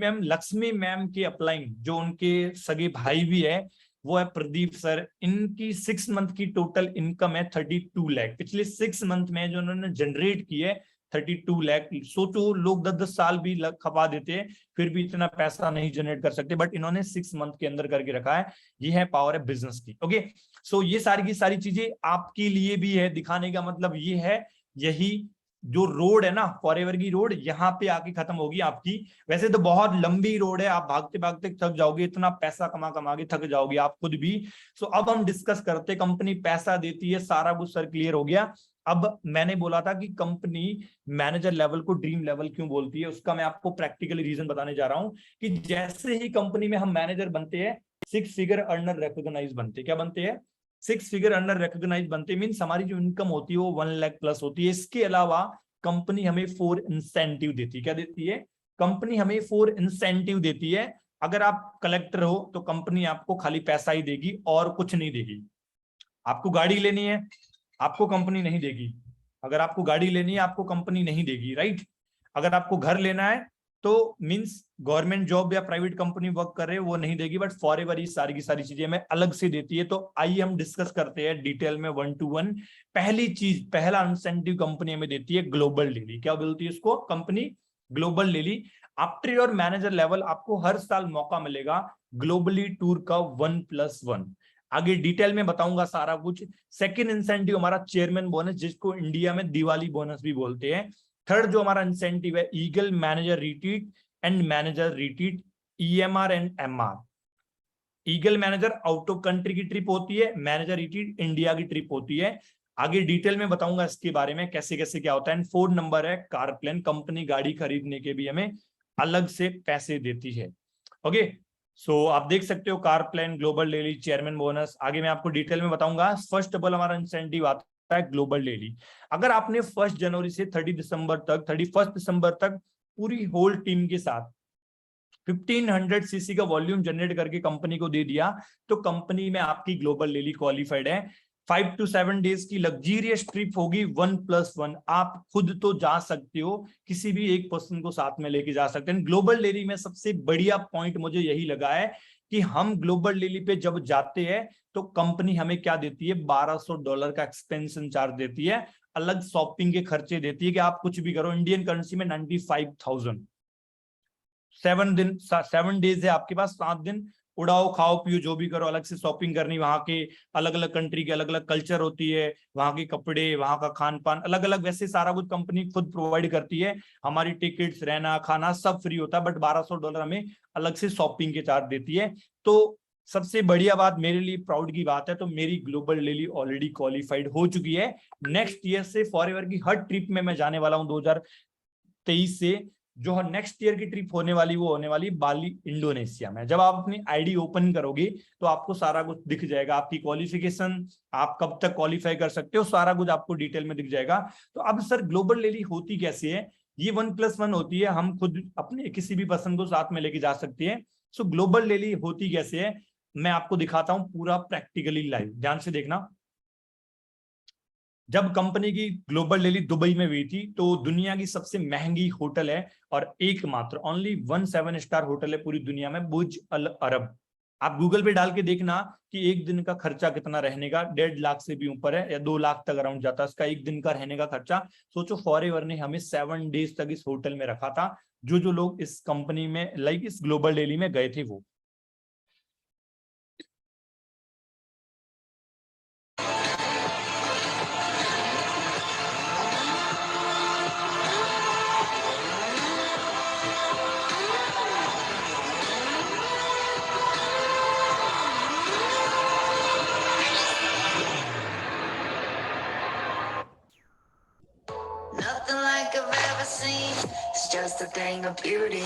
मैम के अपलाइन जो उनके सगे भाई भी है, वो है प्रदीप सर। इनकी 6 मंथ की टोटल इनकम है 32 लाख। पिछले 6 मंथ में जो उन्होंने जनरेट की है 32 लाख। सोचो लोग 10-10 साल भी खपा देते हैं फिर भी इतना पैसा नहीं जनरेट कर सकते, बट इन्होंने 6 मंथ के अंदर करके रखा है। ये है पावर है बिजनेस की। ओके सो ये सारी की सारी चीजें आपके लिए भी है, दिखाने का मतलब ये है, यही जो रोड है ना फॉरएवर की रोड, यहाँ पे आके खत्म होगी आपकी। वैसे तो बहुत लंबी रोड है, आप भागते भागते थक जाओगे, इतना पैसा कमा कमा के थक जाओगे आप खुद भी। सो अब हम डिस्कस करते, कंपनी पैसा देती है, सारा कुछ सर क्लियर हो गया। अब मैंने बोला था कि कंपनी मैनेजर लेवल को ड्रीम लेवल क्यों बोलती है, उसका मैं आपको प्रैक्टिकली रीजन बताने जा रहा हूं कि जैसे ही कंपनी में हम मैनेजर बनते हैं 6 फिगर अर्नर रिकॉग्नाइज बनते, क्या बनते हैं 6 फिगर अर्नर रिकॉग्नाइज बनते, मीन्स हमारी जो इनकम होती है वो 1 लाख प्लस होती है। इसके अलावा कंपनी हमें 4 इंसेंटिव देती है। क्या देती है कंपनी हमें? 4 इंसेंटिव देती है। अगर आप कलेक्टर हो तो कंपनी आपको खाली पैसा ही देगी और कुछ नहीं देगी। आपको गाड़ी लेनी है आपको कंपनी नहीं देगी, अगर आपको गाड़ी लेनी है आपको कंपनी नहीं देगी, राइट। अगर आपको घर लेना है तो मींस गवर्नमेंट जॉब या प्राइवेट कंपनी वर्क कर रहे हैं वो नहीं देगी, बट फॉरएवर ये सारी की सारी चीजें हमें अलग से देती है। तो आइए हम डिस्कस करते हैं डिटेल में 1 to 1। पहली चीज, पहला इंसेंटिव कंपनी हमें देती है ग्लोबल डेली। क्या बोलती है इसको company? Global daily. After your manager level आपको हर साल मौका मिलेगा ग्लोबली टूर का 1+1। आगे डिटेल में बताऊंगा सारा कुछ। सेकंड इंसेंटिव हमारा चेयरमैन बोनस, जिसको इंडिया में दिवाली बोनस भी बोलते हैं। थर्ड जो हमारा इंसेंटिव है eagle manager retreat and manager retreat, EMR and MR। Eagle manager out of country की ट्रिप होती है, मैनेजर रिट्रीट इंडिया की ट्रिप होती है। आगे डिटेल में बताऊंगा इसके बारे में कैसे कैसे क्या होता है। फोर्थ नंबर है कार प्लान, कंपनी गाड़ी खरीदने के भी हमें अलग से पैसे देती है। ओके सो आप देख सकते हो car plan, global daily, chairman bonus. आगे मैं आपको डिटेल में बताऊंगा। फर्स्ट ऑफ ऑल हमारा इंसेंटिव आता है ग्लोबल डेली। अगर आपने 1 जनवरी से 31 दिसंबर तक पूरी होल टीम के साथ 1500 सीसी का वॉल्यूम जनरेट करके कंपनी को दे दिया तो कंपनी में आपकी ग्लोबल डेली क्वालिफाइड है। 5 to 7 डेज की लग्जीरियस ट्रिप होगी 1+1। आप खुद तो जा सकते हो, किसी भी एक पर्सन को साथ में लेके जा सकते हैं। ग्लोबल डेली में सबसे बढ़िया पॉइंट मुझे यही लगा है कि हम ग्लोबल डेली पे जब जाते हैं तो कंपनी हमें क्या देती है, $1200 का एक्सपेंशन चार्ज देती है, अलग शॉपिंग के खर्चे देती है कि आप कुछ भी करो। इंडियन करेंसी में 95,000। 7 डेज है आपके पास, 7 दिन उड़ाओ खाओ पियो जो भी करो, अलग से शॉपिंग करनी, वहां के अलग अलग कंट्री के अलग अलग कल्चर होती है, वहां के कपड़े, वहां का खान पान अलग अलग, वैसे सारा कुछ कंपनी खुद प्रोवाइड करती है। हमारी टिकट्स, रहना, खाना सब फ्री होता है, बट $1200 हमें अलग से शॉपिंग के चार्ज देती है। तो सबसे बढ़िया बात, मेरे लिए प्राउड की बात है, तो मेरी ग्लोबल डेली ऑलरेडी क्वालिफाइड हो चुकी है। नेक्स्ट ईयर से फॉरएवर की हर ट्रिप में मैं जाने वाला हूं। 2023 से जो नेक्स्ट ईयर की ट्रिप होने वाली वो होने वाली बाली, इंडोनेशिया में। जब आप अपनी आईडी ओपन करोगे तो आपको सारा कुछ दिख जाएगा, आपकी क्वालिफिकेशन, आप कब तक क्वालिफाई कर सकते हो, सारा कुछ आपको डिटेल में दिख जाएगा। तो अब सर ग्लोबल डेली होती कैसे है? ये 1+1 होती है, हम खुद अपने किसी भी पर्सन को साथ में लेके जा सकते हैं। सो ग्लोबल डेली होती कैसे है मैं आपको दिखाता हूं पूरा प्रैक्टिकली लाइव, ध्यान से देखना। जब कंपनी की ग्लोबल डेली दुबई में हुई थी तो दुनिया की सबसे महंगी होटल है और एकमात्र ओनली 1 7 स्टार होटल है पूरी दुनिया में, बुर्ज अल अरब। आप गूगल पे डाल के देखना कि एक दिन का खर्चा कितना रहने का, 1.5 लाख से भी ऊपर है या 2 लाख तक अराउंड जाता है इसका एक दिन का रहने का खर्चा। सोचो फॉरएवर ने हमें 7 डेज तक इस होटल में रखा था, जो जो लोग इस कंपनी में लाइक इस ग्लोबल डेली में गए थे वो। Nothing like I've ever seen. It's just a thing of beauty.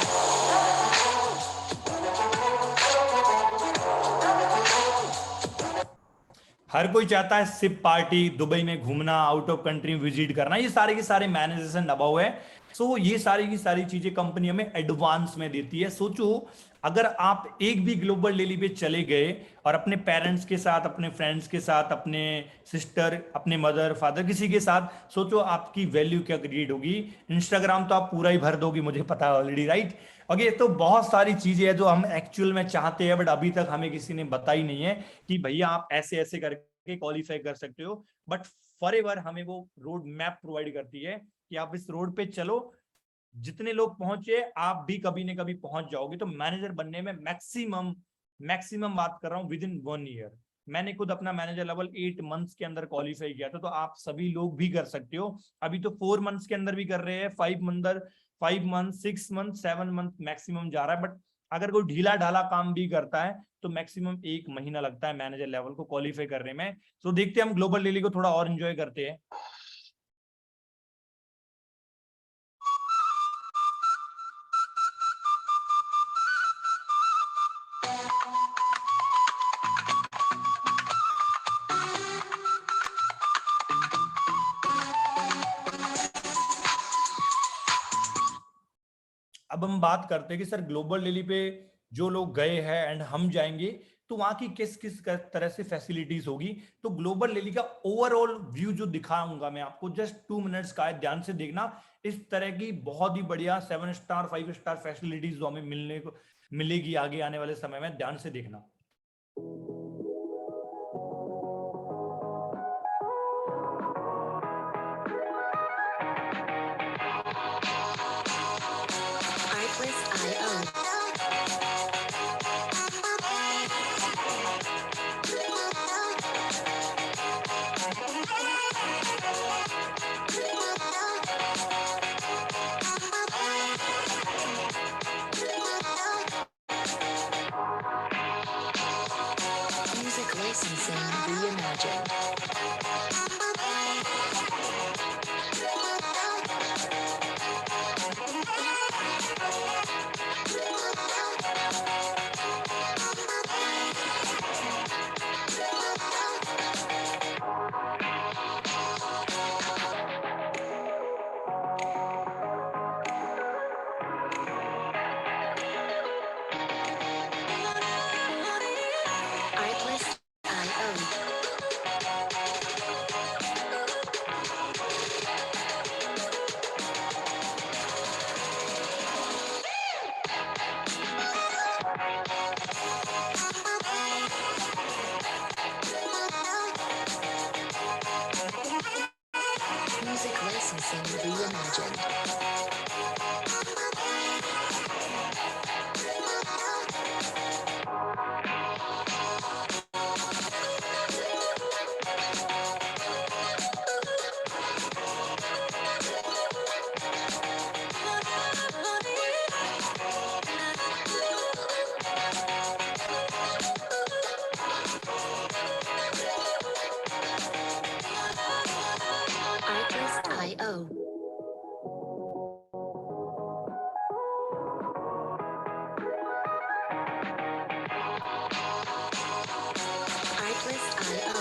हर कोई चाहता है सिप पार्टी, दुबई में घूमना, आउट ऑफ कंट्री विजिट करना, ये सारे के सारे मैनेजर्स एंड अबाउ है। सो ये सारी की सारी चीजें कंपनी हमें एडवांस में देती है। सोचो अगर आप एक भी ग्लोबल डेली पे चले गए और अपने पेरेंट्स के साथ, अपने फ्रेंड्स के साथ, अपने सिस्टर, अपने मदर फादर किसी के साथ, सोचो आपकी वैल्यू क्या क्रिएट होगी। इंस्टाग्राम तो आप पूरा ही भर दोगे, मुझे पता है ऑलरेडी, राइट। ओके, तो बहुत सारी चीजें हैं जो हम एक्चुअल में चाहते हैं बट अभी तक हमें किसी ने बताई नहीं है कि भैया आप ऐसे ऐसे करके क्वालिफाई कर सकते हो। बट फॉरएवर हमें वो रोड मैप प्रोवाइड करती है कि आप इस रोड पे चलो, जितने लोग पहुंचे आप भी कभी न कभी पहुंच जाओगे। तो मैनेजर बनने में मैक्सिमम मैक्सिमम बात कर रहा हूं विद इन 1 ईयर। मैंने खुद अपना मैनेजर लेवल 8 मंथ्स के अंदर क्वालिफाई किया था, तो आप सभी लोग भी कर सकते हो। अभी तो 4 मंथ्स के अंदर भी कर रहे हैं, 5 मंथ 6 मंथ 7 मंथ मैक्सिमम जा रहा है। बट अगर कोई ढीला ढाला काम भी करता है तो मैक्सिमम 1 महीना लगता है मैनेजर लेवल को क्वालिफाई करने में। तो देखते हैं हम ग्लोबल डेली को थोड़ा और एंजॉय करते हैं। अब हम बात करते हैं कि सर ग्लोबल डेली पे जो लोग गए हैं एंड हम जाएंगे तो वहां की किस किस तरह से फैसिलिटीज होगी। तो ग्लोबल डेली का ओवरऑल व्यू जो दिखाऊंगा मैं आपको, जस्ट 2 मिनट्स का है, ध्यान से देखना। इस तरह की बहुत ही बढ़िया 7 स्टार 5 स्टार फैसिलिटीज जो हमें मिलने को मिलेगी आगे आने वाले समय में, ध्यान से देखना। Artlist.io. Music licensing reimagined. Artlist.io. Music licensing reimagined. Artlist.io. Artlist.io.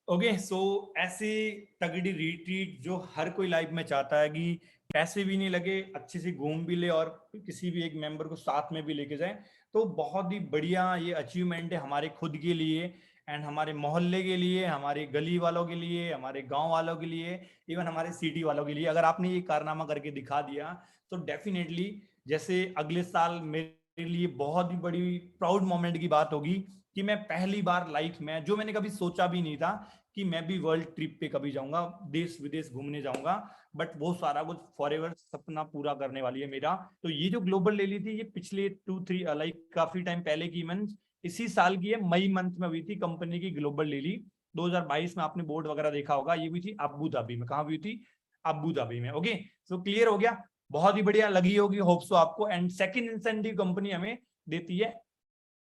Okay, so ऐसी तगड़ी रिट्रीट जो हर कोई लाइफ में चाहता है कि पैसे भी नहीं लगे, अच्छे से घूम भी ले और किसी भी एक मेंबर को साथ में भी लेके जाए। तो बहुत ही बढ़िया ये अचीवमेंट है हमारे खुद के लिए एंड हमारे मोहल्ले के लिए, हमारे गली वालों के लिए, हमारे गांव वालों के लिए, इवन हमारे सिटी वालों के लिए। अगर आपने ये कारनामा करके दिखा दिया तो डेफिनेटली जैसे अगले साल मेरे लिए बहुत ही बड़ी प्राउड मोमेंट की बात होगी कि मैं पहली बार लाइफ में, जो मैंने कभी सोचा भी नहीं था कि मैं भी वर्ल्ड ट्रिप पे कभी जाऊंगा, देश विदेश घूमने जाऊंगा, बट वो सारा कुछ फॉरएवर सपना पूरा करने वाली है मेरा। तो ये जो ग्लोबल रैली थी ये पिछले 2-3 लाइक काफी टाइम पहले की, मंथ इसी साल की है, मई मंथ में हुई थी कंपनी की ग्लोबल रैली 2022 में। आपने बोर्ड वगैरह देखा होगा, ये भी थी अबू धाबी में। कहाँ हुई थी? अबू धाबी में। ओके, सो क्लियर हो गया, बहुत ही बढ़िया लगी होगी होप सो आपको। एंड सेकंड इंसेंटिव कंपनी हमें देती है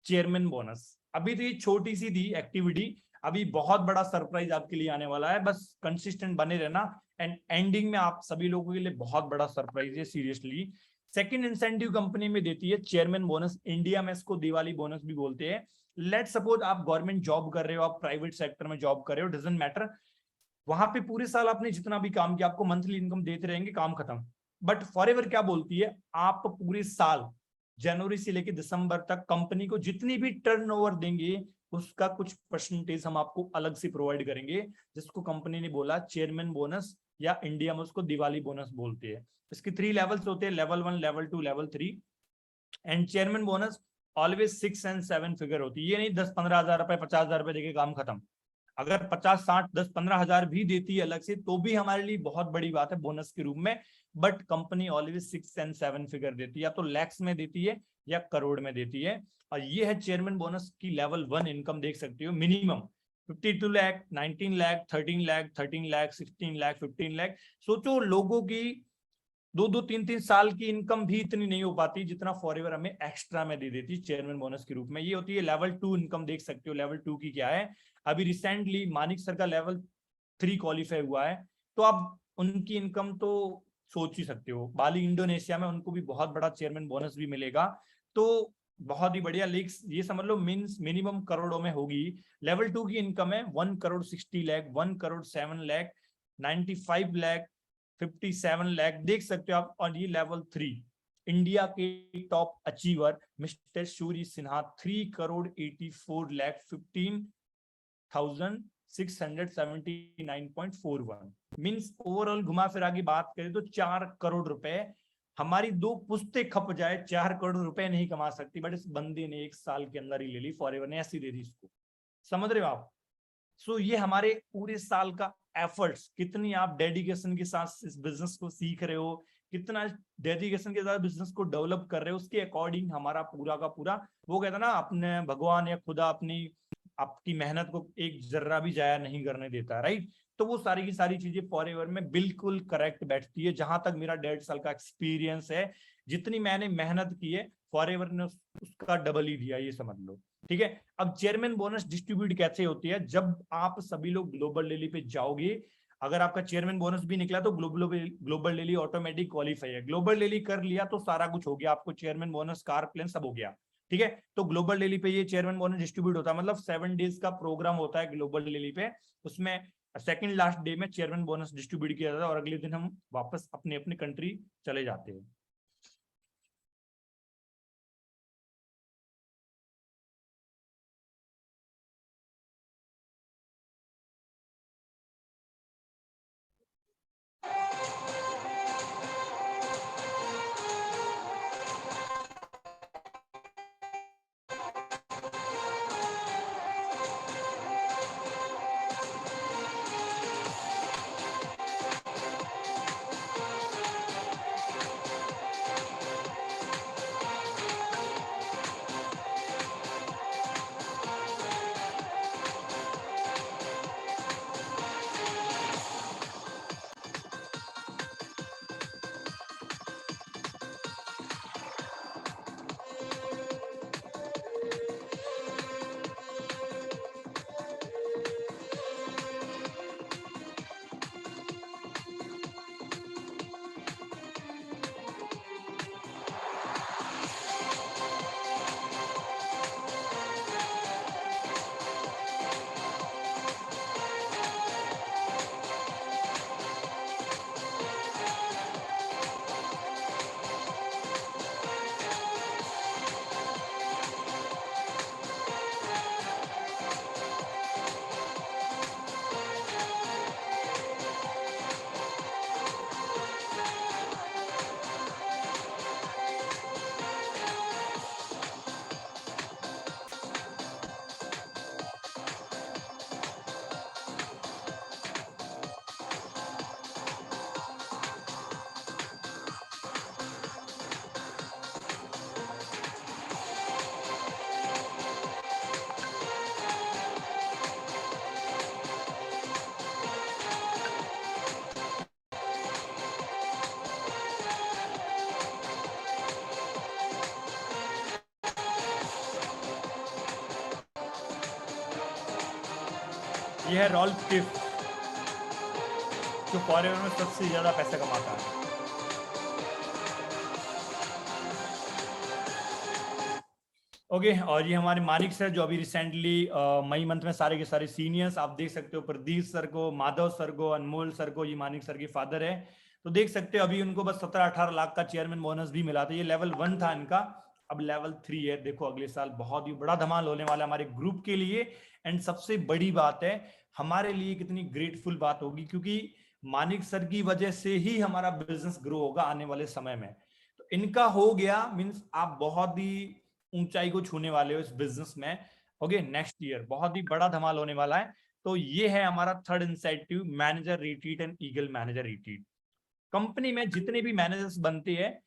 चेयरमैन बोनस। अभी तो ये छोटी सी थी एक्टिविटी, अभी बहुत बड़ा सरप्राइज आपके लिए आने वाला है, बस कंसिस्टेंट बने रहना एंड एंडिंग में आप सभी लोगों के लिए बहुत बड़ा सरप्राइज है सीरियसली। सेकंड इंसेंटिव कंपनी में देती है चेयरमैन बोनस, इंडिया में इसको दिवाली बोनस भी बोलते हैं। लेट सपोज आप गवर्नमेंट जॉब कर रहे हो, आप प्राइवेट सेक्टर में जॉब कर रहे हो, डजंट मैटर, वहां पे पूरे साल आपने जितना भी काम किया आपको मंथली इनकम देते रहेंगे, काम खत्म। बट फॉरएवर क्या बोलती है, आप पूरे साल जनवरी से लेकर दिसंबर तक कंपनी को जितनी भी टर्नओवर देंगे उसका कुछ परसेंटेज हम आपको अलग से प्रोवाइड करेंगे, जिसको कंपनी ने बोला चेयरमैन बोनस, या इंडिया में उसको दिवाली बोनस बोलते हैं। इसके 3 लेवल्स होते हैं, level 1, level 2, level 3। And chairman bonus always 6 and 7 figure होती है। ये नहीं 10-15 हजार रुपए, 50 हजार रुपए देके काम खत्म। अगर 50, 60, 10-15 हजार भी देती है अलग से तो भी हमारे लिए बहुत बड़ी बात है बोनस के रूप में। But company always 6 and 7 figure देती है, या तो लैक्स में देती है या करोड़ में देती है। और ये है चेयरमैन बोनस की लेवल 1 इनकम, देख सकते हो मिनिमम 52 लाख, 19 लाख, 13 लाख, 13 लाख, 16 लाख, 15 लाख। सोचो लोगों की 2-2, 3-3 साल की इनकम भी इतनी नहीं हो पाती जितना फॉरएवर हमें एक्स्ट्रा में दे देती चेयरमैन बोनस के रूप में। ये होती है लेवल 2 इनकम, देख सकते हो लेवल 2 की क्या है। अभी रिसेंटली मानिक सर का लेवल 3 क्वालिफाई हुआ है, तो आप उनकी इनकम तो सोच ही सकते हो। बाली इंडोनेशिया में उनको भी बहुत बड़ा चेयरमैन बोनस भी मिलेगा, तो बहुत ही बढ़िया। लीक्स ये समझ लो मीन्स मिनिमम करोड़ों में होगी। लेवल 2 की इनकम है 1 करोड़ 60 लाख, 1 करोड़ 7 लाख, 95 लाख, 57 लाख, देख सकते हो आप। और ये लेवल 3 इंडिया के टॉप अचीवर मिस्टर सूर्य सिन्हा 3 करोड़ 84 लाख 15,679.41 मीन्स ओवरऑल घुमा फिरा की बात करें तो 4 करोड़ रुपए हमारी 2 पुश्ते खप जाए 4 करोड़ रुपए नहीं कमा सकती, बट इस बंदे ने 1 साल के अंदर ही ले ली, फॉरएवर ने ऐसी दे दी इसको। समझ रहे हो आप? सो ये हमारे पूरे साल का एफर्ट्स, कितनी आप डेडिकेशन के साथ इस बिजनेस को सीख रहे हो, कितना डेडिकेशन के साथ बिजनेस को डेवलप कर रहे हो, उसके अकॉर्डिंग हमारा पूरा का पूरा, वो कहता है ना अपने भगवान या खुदा अपनी आपकी मेहनत को एक जर्रा भी जाया नहीं करने देता, राइट? तो वो सारी की सारी चीजें फॉरएवर में बिल्कुल करेक्ट बैठती है। जहां तक मेरा 1.5 साल का एक्सपीरियंस है, जितनी मैंने मेहनत की है फॉरएवर ने उसका डबल ही दिया, ये समझ लो, ठीक है। अब चेयरमैन बोनस डिस्ट्रीब्यूट कैसे होती है, जब आप सभी लोग ग्लोबल रैली पे जाओगे, अगर आपका चेयरमैन बोनस भी निकला तो ग्लोबल रैली ऑटोमेटिक क्वालिफाई है। ग्लोबल रैली कर लिया तो सारा कुछ हो गया, आपको चेयरमैन बोनस, कार प्लेन सब हो गया, ठीक है। तो ग्लोबल रैली पे ये चेयरमैन बोनस डिस्ट्रीब्यूट होता है, मतलब 7 डेज का प्रोग्राम होता है ग्लोबल रैली पे। उसमें सेकंड लास्ट डे में चेयरमैन बोनस डिस्ट्रीब्यूट किया जाता है और अगले दिन हम वापस अपने अपने कंट्री चले जाते हैं। ये है रॉल्फ टिफ, जो फॉरेवर में सबसे ज्यादा पैसा कमाता है। ओके और ये हमारे मानिक सर जो अभी रिसेंटली मई मंथ में सारे के सारे सीनियर्स आप देख सकते हो, प्रदीप सर को, माधव सर को, अनमोल सर को, ये मानिक सर के फादर है। तो देख सकते हो अभी उनको बस 17-18 लाख का चेयरमैन बोनस भी मिला था। ये लेवल 1 था इनका, अब लेवल 3 है। देखो अगले साल बहुत ही बड़ा धमाल होने वाला है हमारे ग्रुप के लिए। एंड सबसे बड़ी बात है हमारे लिए कितनी ग्रेटफुल बात होगी, क्योंकि मानिक सर की वजह से ही हमारा बिजनेस ग्रो होगा आने वाले समय में। तो इनका हो गया मीन्स आप बहुत ही ऊंचाई को छूने वाले हो इस बिजनेस में। ओके नेक्स्ट ईयर बहुत ही बड़ा धमाल होने वाला है। तो ये है हमारा third incentive, manager retreat and eagle manager retreat. Company में जितने भी मैनेजर्स बनते हैं,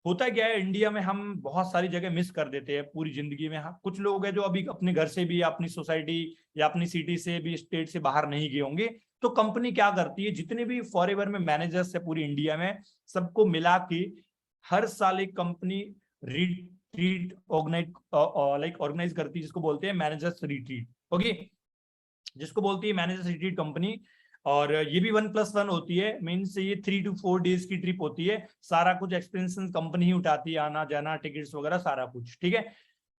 होता क्या है इंडिया में हम बहुत सारी जगह मिस कर देते हैं पूरी जिंदगी में। हाँ, कुछ लोग हैं जो अभी अपने घर से भी, अपनी सोसाइटी या अपनी सिटी से भी, स्टेट से बाहर नहीं गए होंगे। तो कंपनी क्या करती है, जितने भी फॉरएवर में मैनेजर्स है पूरी इंडिया में, सबको मिला के हर साल एक कंपनी रिट्रीट ऑर्गेनाइज करती है, जिसको बोलते हैं मैनेजर्स रिट्रीट। ओके, जिसको बोलती है मैनेजर्स रिट्रीट कंपनी। और ये भी 1+1 होती है, मीन्स ये 3 to 4 डेज की ट्रिप होती है। सारा कुछ एक्सपेंसेस कंपनी ही उठाती है, आना जाना, टिकट्स वगैरह सारा कुछ, ठीक है।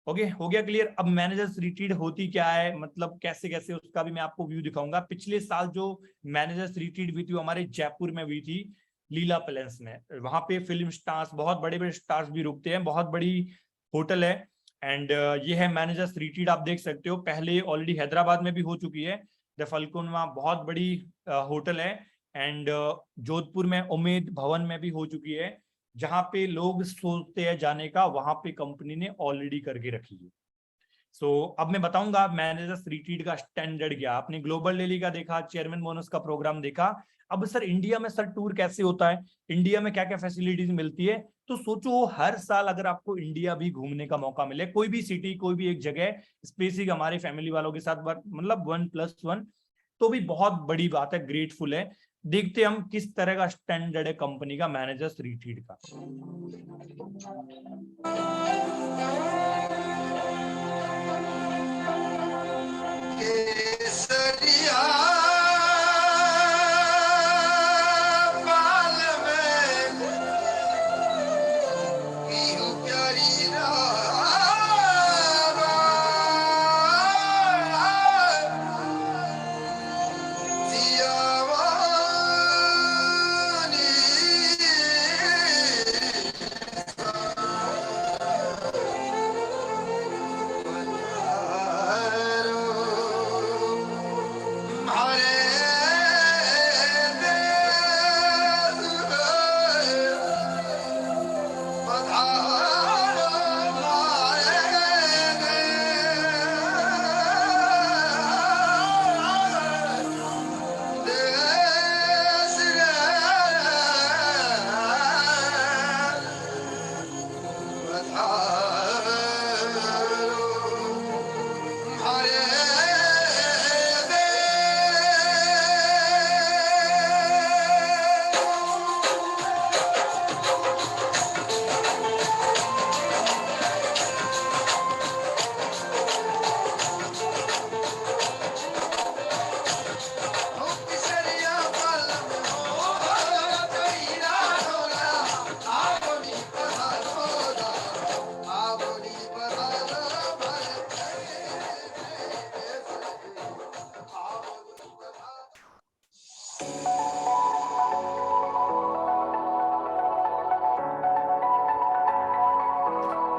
ओके हो गया क्लियर। अब मैनेजर्स रिट्रीट होती क्या है, मतलब कैसे कैसे, उसका भी मैं आपको व्यू दिखाऊंगा। पिछले साल जो मैनेजर्स रिट्रीट हुई थी वो हमारे जयपुर में हुई थी, लीला पैलेस में। वहां पे फिल्म स्टार्स, बहुत बड़े बड़े स्टार्स भी रुकते हैं, बहुत बड़ी होटल है। एंड ये है मैनेजर्स रिट्रीट, आप देख सकते हो। पहले ऑलरेडी हैदराबाद में भी हो चुकी है, द फल्कोन, वहाँ बहुत बड़ी होटल है। एंड जोधपुर में उमेद भवन में भी हो चुकी है, जहां पे लोग सोचते हैं जाने का, वहां पे कंपनी ने ऑलरेडी करके रखी है। सो अब मैं बताऊंगा मैनेजर्स रिट्रीट का स्टैंडर्ड क्या। आपने ग्लोबल डेली का देखा, चेयरमैन बोनस का प्रोग्राम देखा। अब सर इंडिया में सर टूर कैसे होता है, इंडिया में क्या क्या फैसिलिटीज मिलती है। तो सोचो हर साल अगर आपको इंडिया भी घूमने का मौका मिले, कोई भी सिटी, कोई भी एक जगह, स्पेसिफिक हमारे फैमिली वालों के साथ, मतलब 1+1, तो भी बहुत बड़ी बात है, ग्रेटफुल है। देखते हम किस तरह का स्टैंडर्ड है कंपनी का मैनेजर्स रिट्रीट का।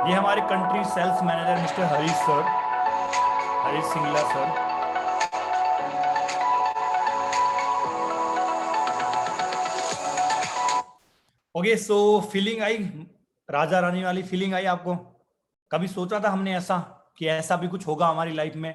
ये हमारे country sales manager mister Harish sir, Harish Singla sir. Okay so feeling आई, राजा रानी वाली फीलिंग आई आपको? कभी सोचा था हमने ऐसा कि ऐसा भी कुछ होगा हमारी लाइफ में?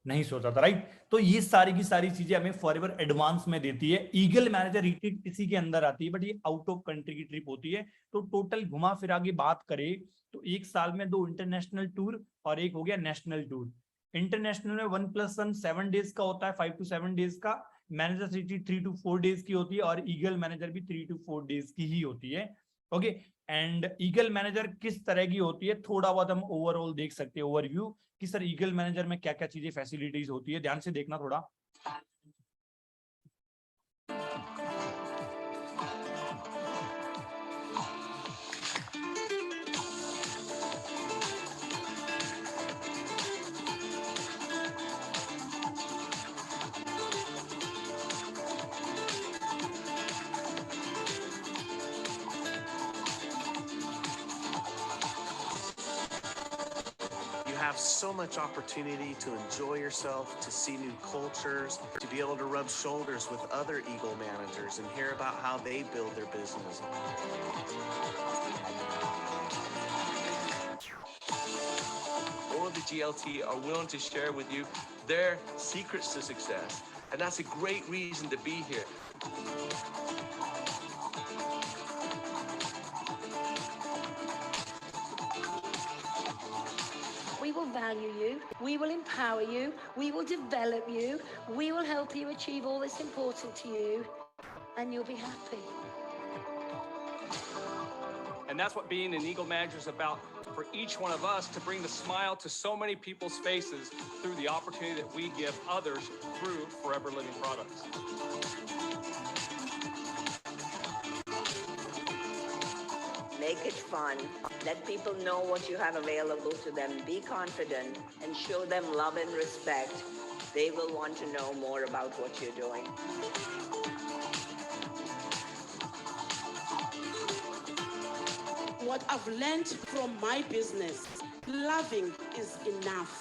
नहीं सोचा था, राइट। तो ये सारी की सारी चीजें हमें फॉरएवर एडवांस में देती है। ईगल मैनेजर रिट्रीट इसी के अंदर आती है, बट ये आउट ऑफ कंट्री की ट्रिप होती है। तो टोटल घुमा फिरा के बात करें तो एक साल में 2 इंटरनेशनल टूर और एक हो गया नेशनल टूर। इंटरनेशनल में 1+1 7 डेज का होता है, 5 to 7 डेज का। मैनेजर रिट्रीट 3 to 4 डेज की होती है, और ईगल मैनेजर भी 3 to 4 डेज की ही होती है। ओके एंड ईगल मैनेजर किस तरह की होती है, थोड़ा बहुत हम ओवरऑल देख सकते हैं, ओवरव्यू कि सर ईगल मैनेजर में क्या क्या चीजें फैसिलिटीज होती है। ध्यान से देखना थोड़ा। You have so much opportunity to enjoy yourself, to see new cultures, to be able to rub shoulders with other Eagle managers and hear about how they build their business. All of the GLT are willing to share with you their secrets to success. And that's a great reason to be here. We will value you, we will empower you, we will develop you, we will help you achieve all that's important to you, and you'll be happy. And that's what being an Eagle manager is about, for each one of us to bring the smile to so many people's faces through the opportunity that we give others through Forever Living products. Make it fun. Let people know what you have available to them. Be confident and show them love and respect. They will want to know more about what you're doing. What I've learned from my business, loving is enough,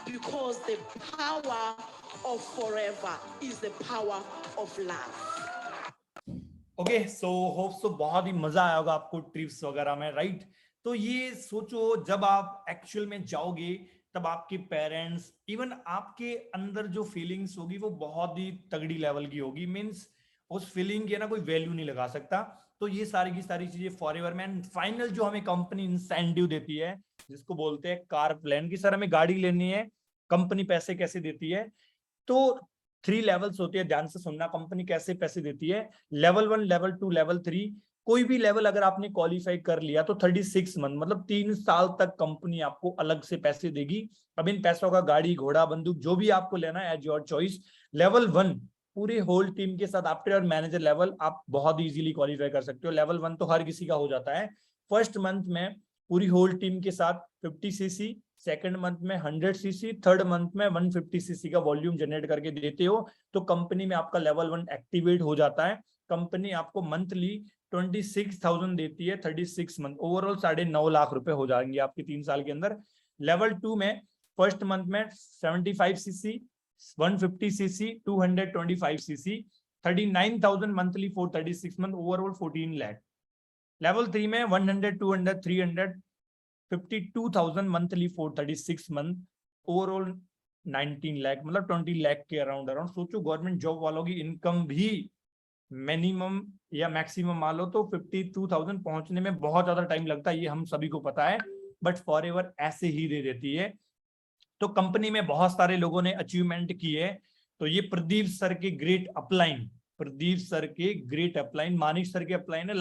because the power of forever is the power of love. Okay so hope so बहुत ही मजा आया होगा आपको trips वगैरह में, right? तो ये सोचो जब आप एक्चुअल में जाओगे तब आपके पेरेंट्स, इवन आपके अंदर जो फीलिंग्स होगी वो बहुत ही तगड़ी लेवल की होगी। मींस उस फीलिंग की ना कोई वैल्यू नहीं लगा सकता। तो ये सारी की सारी चीजें फॉरएवर में। फाइनल जो हमें कंपनी इंसेंटिव देती है, जिसको बोलते हैं कार प्लान, की सर हमें गाड़ी लेनी है, कंपनी पैसे कैसे देती है? तो 3 लेवल्स होती है, ध्यान से सुनना, कंपनी कैसे पैसे देती है। Level 1, level 2, level 3। कोई भी लेवल अगर आपने क्वालिफाई कर लिया तो 36 मंथ मतलब 3 साल तक कंपनी आपको अलग से पैसे देगी। अब इन पैसों का गाड़ी, घोड़ा, बंदूक जो भी आपको लेना है एज योर चॉइस। लेवल 1 पूरे होल टीम के साथ आफ्टर मैनेजर लेवल आप बहुत इजीली क्वालिफाई कर सकते हो। लेवल 1 तो हर किसी का हो जाता है। फर्स्ट मंथ में पूरी होल टीम के साथ 50 सीसी, सेकंड मंथ में 100 सीसी, थर्ड मंथ में 150 सीसी का वॉल्यूम जनरेट करके देते हो तो कंपनी में आपका लेवल 1 एक्टिवेट हो जाता है। कंपनी आपको मंथली 26,000 देती है, 36 मंथ, ओवरऑल 9.5 लाख रुपए हो जाएंगे आपके 3 साल के अंदर। लेवल 2 में फर्स्ट मंथ में 75 CC, 150 CC, 225 CC, 39,000 monthly for 36 month, overall 14 lakh. Level 3 में 100, 200, 300, 52,000 monthly for 36 month, overall 19 lakh, मतलब 20 लाख के अराउंड। सोचो गवर्नमेंट जॉब वालों की इनकम भी मिनिमम या मैक्सिमम मान लो तो 52,000 पहुंचने में बहुत ज्यादा टाइम लगता है, ये हम सभी को पता है, बट फॉरएवर ऐसे ही दे देती है। तो कंपनी में बहुत सारे लोगों ने अचीवमेंट किए। तो ये प्रदीप सर के ग्रेट अपलाइन, प्रदीप सर के ग्रेट अपलाइन, मानिक सर के अपलाइन है।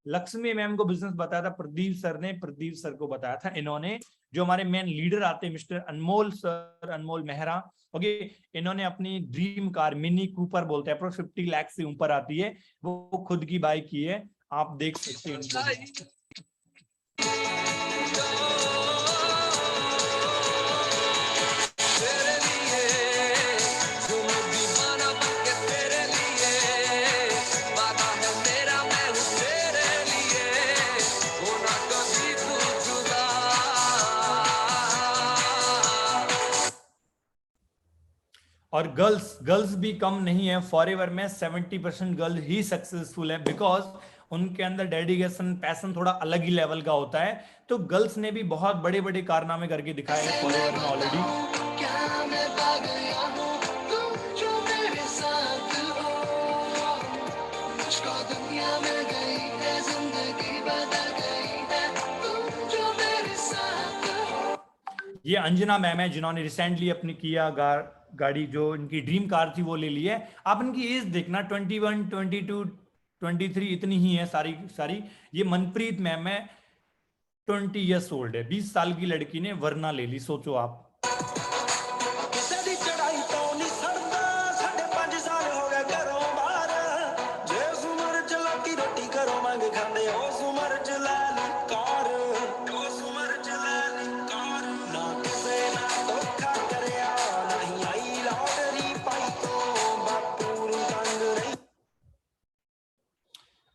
लक्ष्मी मैम को बिजनेस बताया था प्रदीप सर ने, प्रदीप सर को बताया था इन्होंने। जो हमारे मेन लीडर आते हैं मिस्टर अनमोल सर, अनमोल मेहरा, ओके, इन्होंने अपनी ड्रीम कार मिनी कूपर बोलते हैं, 50 लाख से ऊपर आती है, वो खुद की बाइक की है, आप देख सकते हैं। और गर्ल्स भी कम नहीं है। फॉरएवर में 70% गर्ल ही सक्सेसफुल है, बिकॉज उनके अंदर डेडिकेशन, पैशन थोड़ा अलग ही लेवल का होता है। तो गर्ल्स ने भी बहुत बड़े बड़े कारनामे करके दिखाए हैं फॉरएवर में ऑलरेडी। ये अंजना मैम है जिन्होंने रिसेंटली अपनी किया गाड़ी, जो इनकी ड्रीम कार थी, वो ले ली है। आप इनकी एज देखना, 21, 22, 23 इतनी ही है सारी। ये मनप्रीत मैम है, 20 ईयर्स ओल्ड है, 20 साल की लड़की ने वरना ले ली, सोचो आप।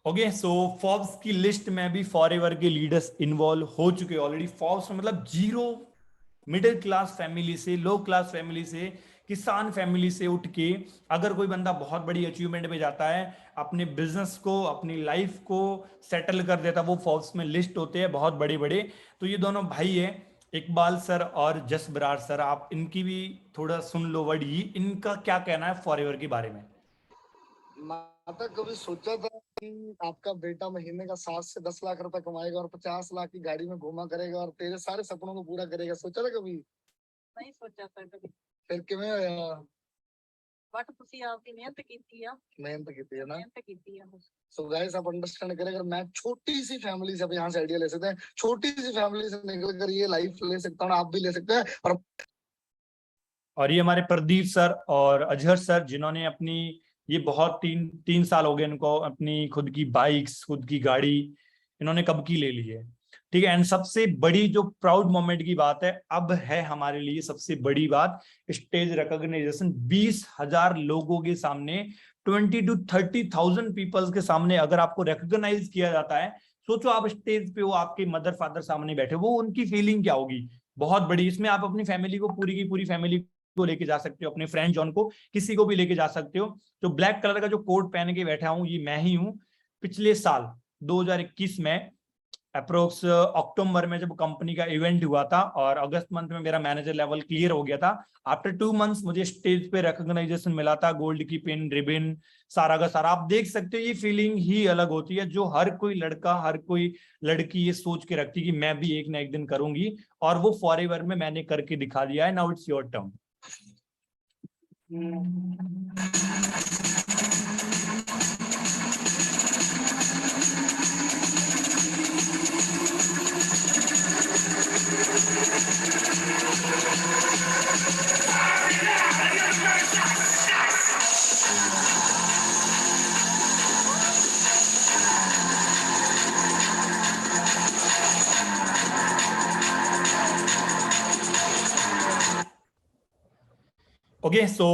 ओके, सो फोर्ब्स की लिस्ट में भी फॉरएवर के लीडर्स इन्वॉल्व हो चुके ऑलरेडी। फोर्ब्स में मतलब जीरो मिडिल क्लास फैमिली से, लो क्लास फैमिली से, किसान फैमिली से उठ के अगर कोई बंदा बहुत बड़ी अचीवमेंट पे जाता है, अपने बिजनेस को, अपनी लाइफ को सेटल कर देता, वो फोर्ब्स में लिस्ट होते हैं बहुत बड़े बड़े। तो ये दोनों भाई है, इकबाल सर और जस बरार सर, आप इनकी भी थोड़ा सुन लो वर्ड, ये इनका क्या कहना है फॉरएवर के बारे में। माता कभी सोचा था कि आपका बेटा महीने का 7 से 10 लाख रुपए कमाएगा और 50 लाख की गाड़ी में घुमा करेगा और तेरे सारे सपनों को पूरा करेगा? सोचा था कभी? नहीं सोचा था कभी। फिर किਵੇਂ ਹੋਇਆ? बट ਤੁਸੀਂ ਆਪਦੀ ਮਿਹਨਤ ਕੀਤੀ ਆ। मेहनत की है ना। ਮਿਹਨਤ ਕੀਤੀ ਆ। सो गाइस, आप अंडरस्टैंड करें, अगर मैं छोटी सी फैमिली से, अब यहाँ से आइडिया ले सकते हैं, छोटी सी फैमिली से निकल कर ये लाइफ ले सकता हूँ, आप भी ले सकते हैं। और ये हमारे प्रदीप सर और अजहर सर, जिन्होंने अपनी ये बहुत तीन साल हो गए इनको, अपनी खुद की बाइक्स, खुद की गाड़ी इन्होंने कब की ले ली है, ठीक है। एंड सबसे बड़ी जो प्राउड मोमेंट की बात है, अब है हमारे लिए सबसे बड़ी बात, स्टेज रिकॉग्नाइजेशन। 20,000 लोगों के सामने, 20 to 30,000 पीपल्स के सामने अगर आपको रिकॉग्नाइज किया जाता है, सोचो आप स्टेज पे हो, आपके मदर फादर सामने बैठे, वो उनकी फीलिंग क्या होगी, बहुत बड़ी। इसमें आप अपनी फैमिली को, पूरी की पूरी फैमिली को लेके जा सकते हो, अपने फ्रेंड जॉन को, किसी को भी लेके जा सकते हो। तो ब्लैक कलर का जो कोट पहन के बैठा हूं, ये मैं ही हूं। पिछले साल 2021 में अप्रोक्स अक्टूबर में जब कंपनी का इवेंट हुआ था और अगस्त मंथ में मेरा मैनेजर लेवल क्लियर हो गया था, आफ्टर 2 मंथ्स मुझे स्टेज पे रिकॉग्नाइजेशन मिला था, गोल्ड की पिन, रिबन, सारा का सारा। आप देख सकते हो, ये फीलिंग ही अलग होती है, जो हर कोई लड़का, हर कोई लड़की ये सोच के रखती है कि मैं भी एक ना एक दिन करूंगी, और वो फॉरएवर में मैंने करके दिखा दिया है। Now it's your turn. Okay, so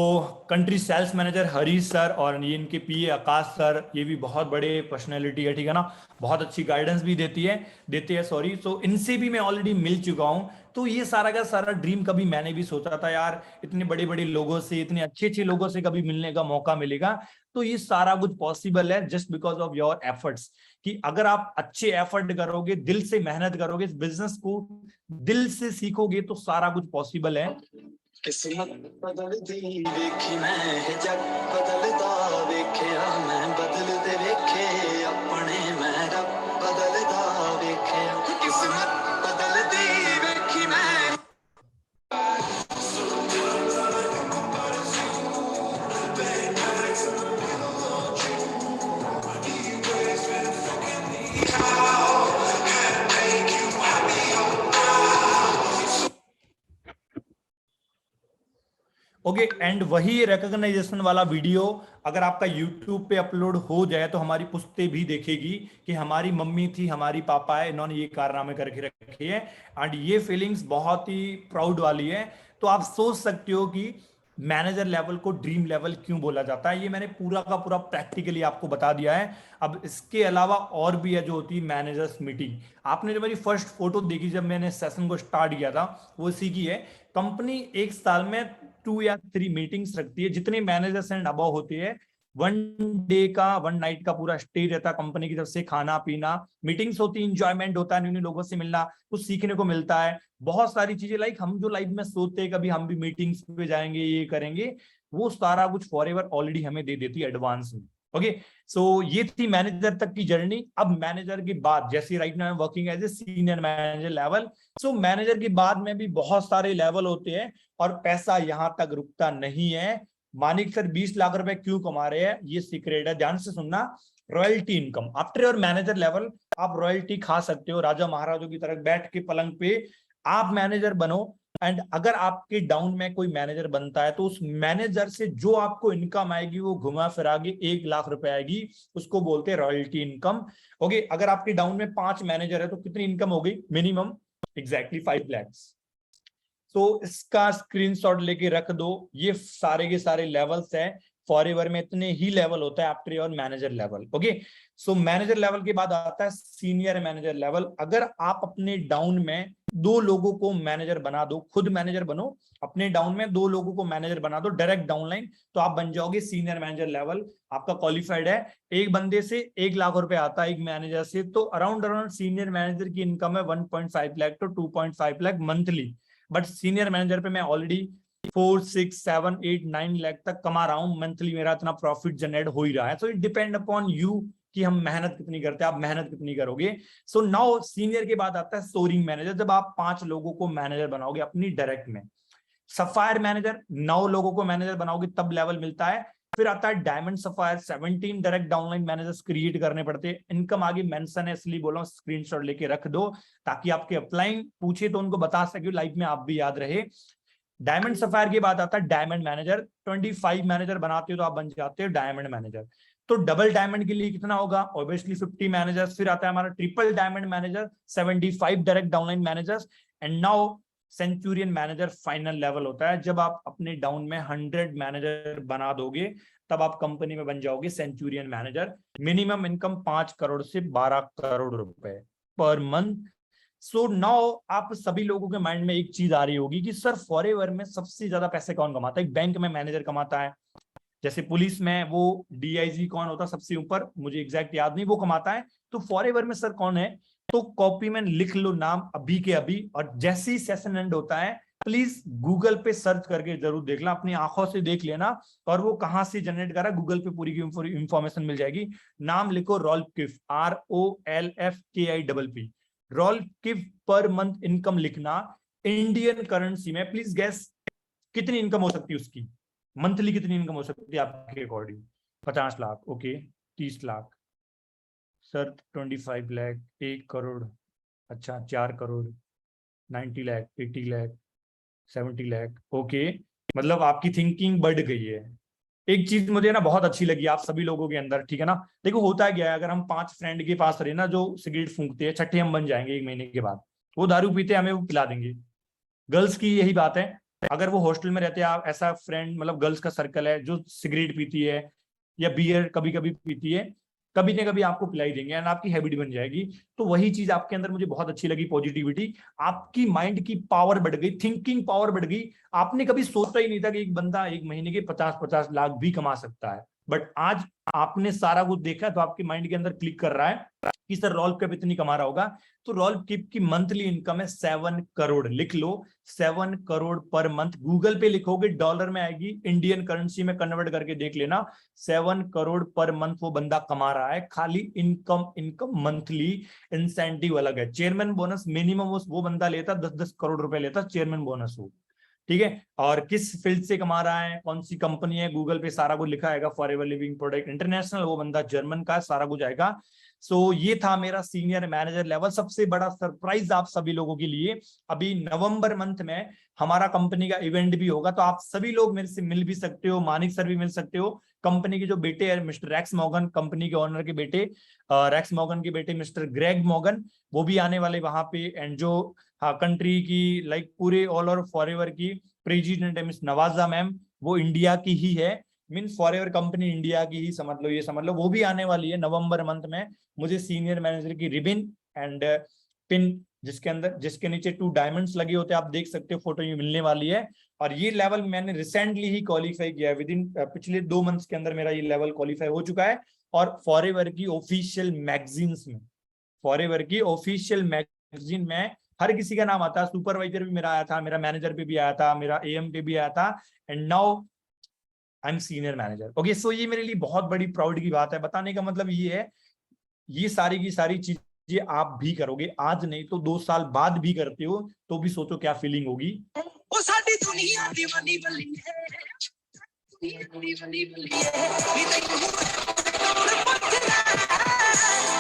country sales manager Harish sir और ये इनके पीए आकाश सर, ये भी बहुत बड़े पर्सनैलिटी है, ठीक है ना, बहुत अच्छी गाइडेंस भी देते हैं सॉरी। सो इनसे भी मैं ऑलरेडी मिल चुका हूँ। तो ये सारा का सारा ड्रीम कभी मैंने भी सोचा था यार, इतने बड़े बड़े लोगों से, इतने अच्छे लोगों से कभी मिलने का मौका मिलेगा। तो ये सारा कुछ पॉसिबल है just because of your efforts, कि अगर आप अच्छे एफर्ट करोगे, दिल से मेहनत करोगे, इस बिजनेस को दिल से सीखोगे, तो सारा कुछ पॉसिबल है। किस्मत बदलदी वेखी मैं, जग बदलदा वेखिया मैं, बदलदे वेखे अपने मैं, रब बदलदा वेखिया, किस्मत बदलदी वेखी मैं। ओके, एंड वही रिकॉग्नाइजेशन वाला वीडियो अगर आपका YouTube पे अपलोड हो जाए तो हमारी पुश्ते भी देखेगी कि हमारी मम्मी थी, हमारी पापा है, इन्होंने ये कारनामे करके रखे हैं। एंड ये फीलिंग्स बहुत ही प्राउड वाली है। तो आप सोच सकते हो कि मैनेजर लेवल को ड्रीम लेवल क्यों बोला जाता है। ये मैंने पूरा का पूरा प्रैक्टिकली आपको बता दिया है। अब इसके अलावा और भी है जो होती है मैनेजर्स मीटिंग। आपने जो मेरी फर्स्ट फोटो देखी जब मैंने सेशन को स्टार्ट किया था, वो इसी की है। कंपनी एक साल में 2 या 3 मीटिंग्स रखती है। जितने मैनेजर्स एंड अबव होते हैं, 1 डे का 1 नाइट का पूरा स्टे रहता है कंपनी की तरफ से, खाना पीना, मीटिंग्स होती है, इंजॉयमेंट होता है, न्यू लोगों से मिलना, कुछ सीखने को मिलता है, बहुत सारी चीजें। लाइक हम जो लाइफ में सोचते हैं कभी हम भी मीटिंग्स पे जाएंगे, ये करेंगे, वो सारा कुछ फॉरएवर ऑलरेडी हमें दे देती है एडवांस में। ओके, सो ये थी मैनेजर तक की जर्नी। अब मैनेजर के बाद, जैसे right now I am working as a senior manager level, so manager के बाद में भी बहुत सारे लेवल होते हैं और पैसा यहां तक रुकता नहीं है। मानिक सर 20 लाख रुपए क्यों कमा रहे हैं, ये सीक्रेट है, ध्यान से सुनना। Royalty income, after your manager level आप रॉयल्टी खा सकते हो, राजा महाराजों की तरह बैठ के पलंग पे आप मैनेजर बनो। एंड अगर आपके डाउन में कोई मैनेजर बनता है तो उस मैनेजर से जो आपको इनकम आएगी वो घुमा फिरा के 1 लाख रुपए आएगी, उसको बोलते हैं रॉयल्टी इनकम। ओके, अगर आपके डाउन में 5 मैनेजर है तो कितनी इनकम हो गई मिनिमम? Exactly 5 lakhs। तो इसका स्क्रीनशॉट लेके रख दो। ये सारे के सारे लेवल्स है फॉरएवर में इतने ही लेवल होता है after your manager level. Okay, so manager level के बाद आता है सीनियर मैनेजर लेवल। अगर आप अपने डाउन में 2 लोगों को मैनेजर बना दो, खुद मैनेजर बनो, अपने डाउन में 2 लोगों को मैनेजर बना दो डायरेक्ट डाउनलाइन, तो आप बन जाओगे सीनियर मैनेजर लेवल। आपका क्वालिफाइड है। एक बंदे से 1 लाख रुपए आता है एक मैनेजर से, तो अराउंड सीनियर मैनेजर की इनकम है 1.5 lakh to 2.5 lakh monthly. But senior manager पे मैं ऑलरेडी 4, 6, 7, 8, 9 लाख तक कमा रहा हूं मंथली, मेरा इतना प्रॉफिट जनरेट हो ही रहा है। So it depend upon you कि हम मेहनत कितनी करते हैं, आप मेहनत कितनी करोगे। सो नाउ सीनियर के बाद आता है सोरिंग मैनेजर, जब आप 5 लोगों को मैनेजर बनाओगे अपनी डायरेक्ट में। सफायर मैनेजर 9 लोगों को मैनेजर बनाओगे तब लेवल मिलता है। फिर आता है diamond sapphire, 17 direct downline managers create करने पड़ते हैं। इनकम आगे मेंशन है इसलिए बोला हूं, स्क्रीनशॉट लेके रख दो ताकि आपके अपलाइन पूछे तो उनको बता सके, लाइफ में आप भी याद रहे। डायमंड सफायर के बाद आता है डायमंड मैनेजर, 25 मैनेजर बनाते हो तो आप बन जाते हो डायमंड मैनेजर। तो डबल डायमंड के लिए कितना होगा, ऑब्वियसली 50 मैनेजर्स। फिर आता है हमारा triple diamond manager, 75 direct downline managers. And now Centurion manager final level होता है, जब आप अपने डाउन में 100 मैनेजर बना दोगे तब आप कंपनी में बन जाओगे Centurion manager. Minimum income 5 crore से 12 करोड़ रुपए पर मंथ। सो नाउ आप सभी लोगों के माइंड में एक चीज आ रही होगी कि सर फॉरएवर में सबसे ज्यादा पैसे कौन कमाता है? एक बैंक में मैनेजर कमाता है, जैसे पुलिस में वो डीआईजी कौन होता है सबसे ऊपर, मुझे एग्जैक्ट याद नहीं, वो कमाता है। तो फॉरएवर में सर कौन है? तो कॉपी में लिख लो नाम अभी के अभी, और जैसे ही सेशन एंड होता है प्लीज गूगल पे सर्च करके जरूर देख ला, अपनी आंखों से देख लेना। और वो कहां से जनरेट कर रहा है, गूगल पे पूरी की इंफॉर्मेशन मिल जाएगी। नाम लिखो Rolf Kipp, ROLFKIPP, Rolf Kipp. Per month income लिखना इंडियन करेंसी में। प्लीज गैस कितनी इनकम हो सकती है उसकी, मंथली कितनी इनकम हो सकती है आपके according? 50 lakh, okay. 30 lakh sir, 25 lakh, 1 crore, अच्छा 4 करोड़, 90 लाख, 80 लाख, 70 लाख, ओके। मतलब आपकी थिंकिंग बढ़ गई है। एक चीज मुझे ना बहुत अच्छी लगी आप सभी लोगों के अंदर, ठीक है ना। देखो होता है क्या है, अगर हम 5 फ्रेंड के पास रहे ना जो सिगरेट फूंकते हैं, छठे हम बन जाएंगे 1 महीने के बाद। वो दारू पीते हैं, हमें वो पिला देंगे। गर्ल्स की यही बात है, अगर वो हॉस्टल में रहते हैं, आप ऐसा फ्रेंड, मतलब गर्ल्स का सर्कल है जो सिगरेट पीती है या बियर कभी कभी पीती है, कभी ना कभी आपको पिलाई देंगे एंड आपकी हैबिट बन जाएगी। तो वही चीज आपके अंदर मुझे बहुत अच्छी लगी, पॉजिटिविटी। आपकी माइंड की पावर बढ़ गई, थिंकिंग पावर बढ़ गई। आपने कभी सोचा ही नहीं था कि एक बंदा 1 महीने के 50-50 लाख भी कमा सकता है, बट आज आपने सारा कुछ देखा तो आपके माइंड के अंदर क्लिक कर रहा है कि सर रॉल्फ किप इतनी कमा रहा होगा। तो रॉल्फ किप की मंथली इनकम है 7 करोड़, लिख लो 7 करोड़ पर मंथ। गूगल पे लिखोगे डॉलर में आएगी, इंडियन करेंसी में कन्वर्ट करके देख लेना, 7 करोड़ पर मंथ वो बंदा कमा रहा है। खाली इनकम मंथली, इंसेंटिव अलग है। चेयरमैन बोनस मिनिमम वो बंदा लेता 10-10 करोड़ रुपए लेता चेयरमैन बोनस वो, ठीक है। और किस फील्ड से कमा रहा है, कौन सी कंपनी है, गूगल पे सारा कुछ लिखा आएगा, फॉरएवर लिविंग प्रोडक्ट इंटरनेशनल, वो बंदा जर्मन का, सारा कुछ आएगा। सो ये था मेरा सीनियर मैनेजर लेवल। सबसे बड़ा सरप्राइज आप सभी लोगों के लिए, अभी नवंबर मंथ में हमारा कंपनी का इवेंट भी होगा, तो आप सभी लोग मेरे से मिल भी सकते हो, मानिक सर भी मिल सकते हो। कंपनी के जो बेटे हैं मिस्टर रैक्स मॉर्गन, कंपनी के ओनर के बेटे, रैक्स मॉर्गन के बेटे मिस्टर ग्रेग मॉर्गन, वो भी आने वाले वहां पे। एंड जो कंट्री की लाइक पूरे ऑल ओवर फॉरएवर की प्रेसिडेंट है मिस नवाजा मैम, वो इंडिया की ही है, मीन्स फॉरएवर कंपनी इंडिया की ही समझ लो, ये समझ लो। वो भी आने वाली है नवंबर मंथ में। मुझे सीनियर मैनेजर की रिबन एंड पिन, जिसके नीचे 2 डायमंड्स लगे होते हैं, आप देख सकते हो, फोटो ये मिलने वाली है। और ये लेवल मैंने रिसेंटली ही क्वालिफाई किया है, विद इन पिछले 2 मंथ्स के अंदर मेरा ये लेवल क्वालिफाई हो चुका है। और फॉरएवर की ऑफिशियल मैगजीन्स में, फॉरएवर की ऑफिशियल मैगजीन में हर किसी का नाम आता है। सुपरवाइजर भी मेरा आया था, मेरा मैनेजर पे भी आया था, मेरा एएम पे भी आया था, and now I am senior manager. Okay, so ये मेरे लिए बहुत बड़ी प्राउड की बात है। बताने का मतलब ये है, ये सारी की सारी चीजें आप भी करोगे, आज नहीं तो 2 साल बाद भी करते हो, तो भी सोचो क्या फीलिंग होगी। ओ साडी दुनिया दीवानी बल्ली है, दीवानी बल्ली है, नी तैनू कौन पुछदा है,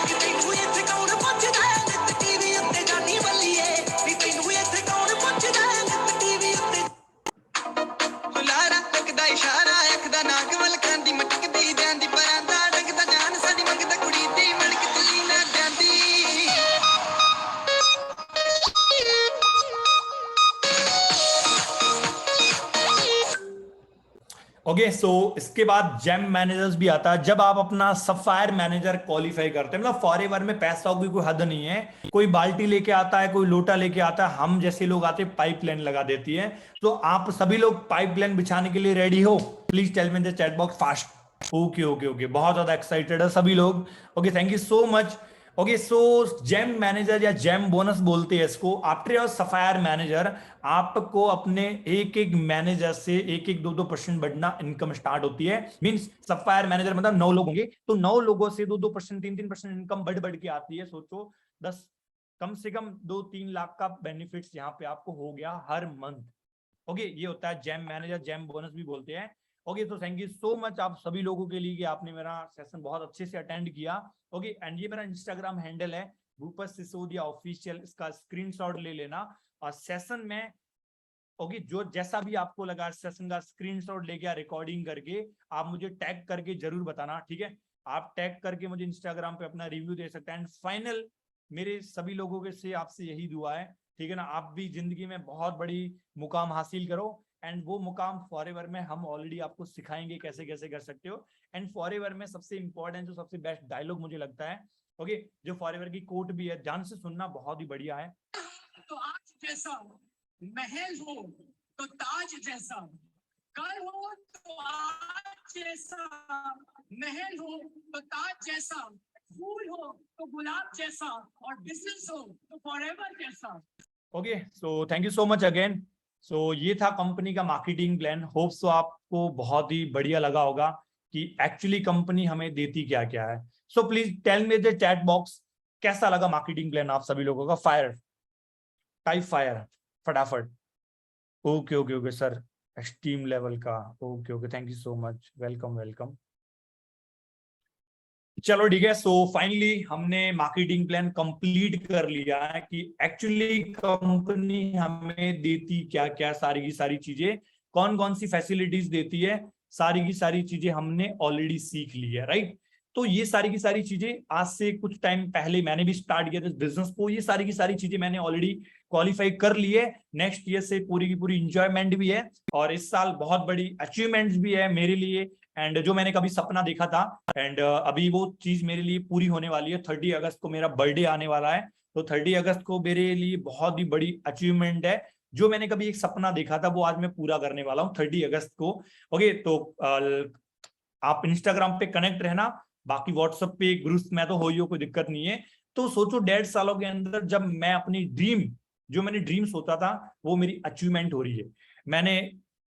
नी तैनू इत्थे कौन पुछदा है, नित टीवी उत्ते जानी बल्ली है, नी तैनू इत्थे कौन पुछदा है, नित टीवी उत्ते हुलारा लगदा इशारा, अख दा नाक वल खांदी मटकदी ਜਾਂਦੀ ਪਰਾਂਦਾ, ਡੰਗਦਾ ਜਾਨ ਸਾਡੀ ਮੰਗਦਾ ਕੁੜੀ ਦੀ ਮਣਕ ਤਲੀ ਨਾ ਜਾਂਦੀ। ओके सो इसके बाद जेम मैनेजर्स भी आता है। जब आप अपना सफायर मैनेजर क्वालिफाई करते हैं, मतलब फॉरएवर में पैसा की कोई हद नहीं है। कोई बाल्टी लेके आता है, कोई लोटा लेके आता है, हम जैसे लोग आते हैं पाइपलाइन लगा देती है। तो आप सभी लोग पाइपलाइन बिछाने के लिए रेडी हो? Please tell me in the chat box fast. Okay okay okay, बहुत ज्यादा एक्साइटेड है सभी लोग। Okay thank you so much. Okay so gem manager या जेम बोनस बोलते हैं इसको। आफ्टर योर सफायर मैनेजर आपको अपने एक एक मैनेजर से 1-2% बढ़ना इनकम स्टार्ट होती है। मींस सफायर मैनेजर मतलब 9 लोग होंगे, तो 9 लोगों से 2-2%, 3-3% इनकम बढ़ बढ़ के आती है। सोचो 10 कम से कम 2-3 लाख का बेनिफिट्स यहाँ पे आपको हो गया हर मंथ। ओके ये होता है जेम मैनेजर, जेम बोनस भी बोलते हैं। ओके तो थैंक यू सो मच आप सभी लोगों के लिए कि आपने मेरा सेशन बहुत अच्छे से अटेंड किया। ओके एंड ये मेरा इंस्टाग्राम हैंडल है भूपत सिसोदिया ऑफिशियल, इसका स्क्रीनशॉट ले लेना और सेशन में ओके जो जैसा भी आपको लगा सेशन का स्क्रीनशॉट लेके रिकॉर्डिंग करके आप मुझे टैग करके जरूर बताना, ठीक है? आप टैग करके मुझे इंस्टाग्राम पे अपना रिव्यू दे सकते हैं। एंड फाइनल मेरे सभी लोगों के से आपसे यही दुआ है, ठीक है ना? आप भी जिंदगी में बहुत बड़ी मुकाम हासिल करो एंड वो मुकाम फॉरएवर में हम ऑलरेडी आपको सिखाएंगे कैसे कैसे कर सकते हो। एंड फॉरएवर में सबसे इंपॉर्टेंट जो सबसे बेस्ट डायलॉग मुझे लगता है, ओके जो फॉरएवर की कोट भी है, ध्यान से सुनना, बहुत ही बढ़िया है। तो आज जैसा महल हो तो ताज जैसा, कल हो तो आज जैसा महल हो तो ताज जैसा, फूल हो तो गुलाब जैसा और बिजनेस हो तो फॉरएवर जैसा। Okay so thank you so much again. So ये था कंपनी का मार्केटिंग प्लान। होप सो आपको बहुत ही बढ़िया लगा होगा कि एक्चुअली कंपनी हमें देती क्या क्या है। So please tell me the chat box कैसा लगा मार्केटिंग प्लान आप सभी लोगों का। फायर टाइप फायर फटाफट। Okay okay okay sir extreme level का। Okay okay thank you so much, welcome welcome. चलो ठीक है। सो फाइनली हमने मार्केटिंग प्लान कंप्लीट कर लिया है कि एक्चुअली कंपनी हमें देती क्या क्या, सारी की सारी चीजें, कौन कौन सी फैसिलिटीज देती है, सारी की सारी चीजें हमने ऑलरेडी सीख ली है, राइट? तो ये सारी की सारी चीजें आज से कुछ टाइम पहले मैंने भी स्टार्ट किया था इस बिजनेस को। ये सारी की सारी चीजें मैंने ऑलरेडी क्वालिफाई कर ली है। नेक्स्ट ईयर से पूरी की पूरी इंजॉयमेंट भी है और इस साल बहुत बड़ी अचीवमेंट्स भी है मेरे लिए। एंड जो मैंने कभी सपना देखा था एंड अभी वो चीज मेरे लिए पूरी होने वाली है। 30 अगस्त को मेरा बर्थडे आने वाला है, तो 30 अगस्त को मेरे लिए बहुत ही बड़ी अचीवमेंट है। जो मैंने कभी एक सपना देखा था वो आज मैं पूरा करने वाला हूँ 30 अगस्त को। ओके तो आप इंस्टाग्राम पे कनेक्ट रहना, बाकी व्हाट्सएप पे ग्रुप्स में तो हो ही हो, कोई दिक्कत नहीं है। तो सोचो 1.5 सालों के अंदर जब मैं अपनी ड्रीम, जो मैंने ड्रीम सोचा था वो मेरी अचीवमेंट हो रही है। मैंने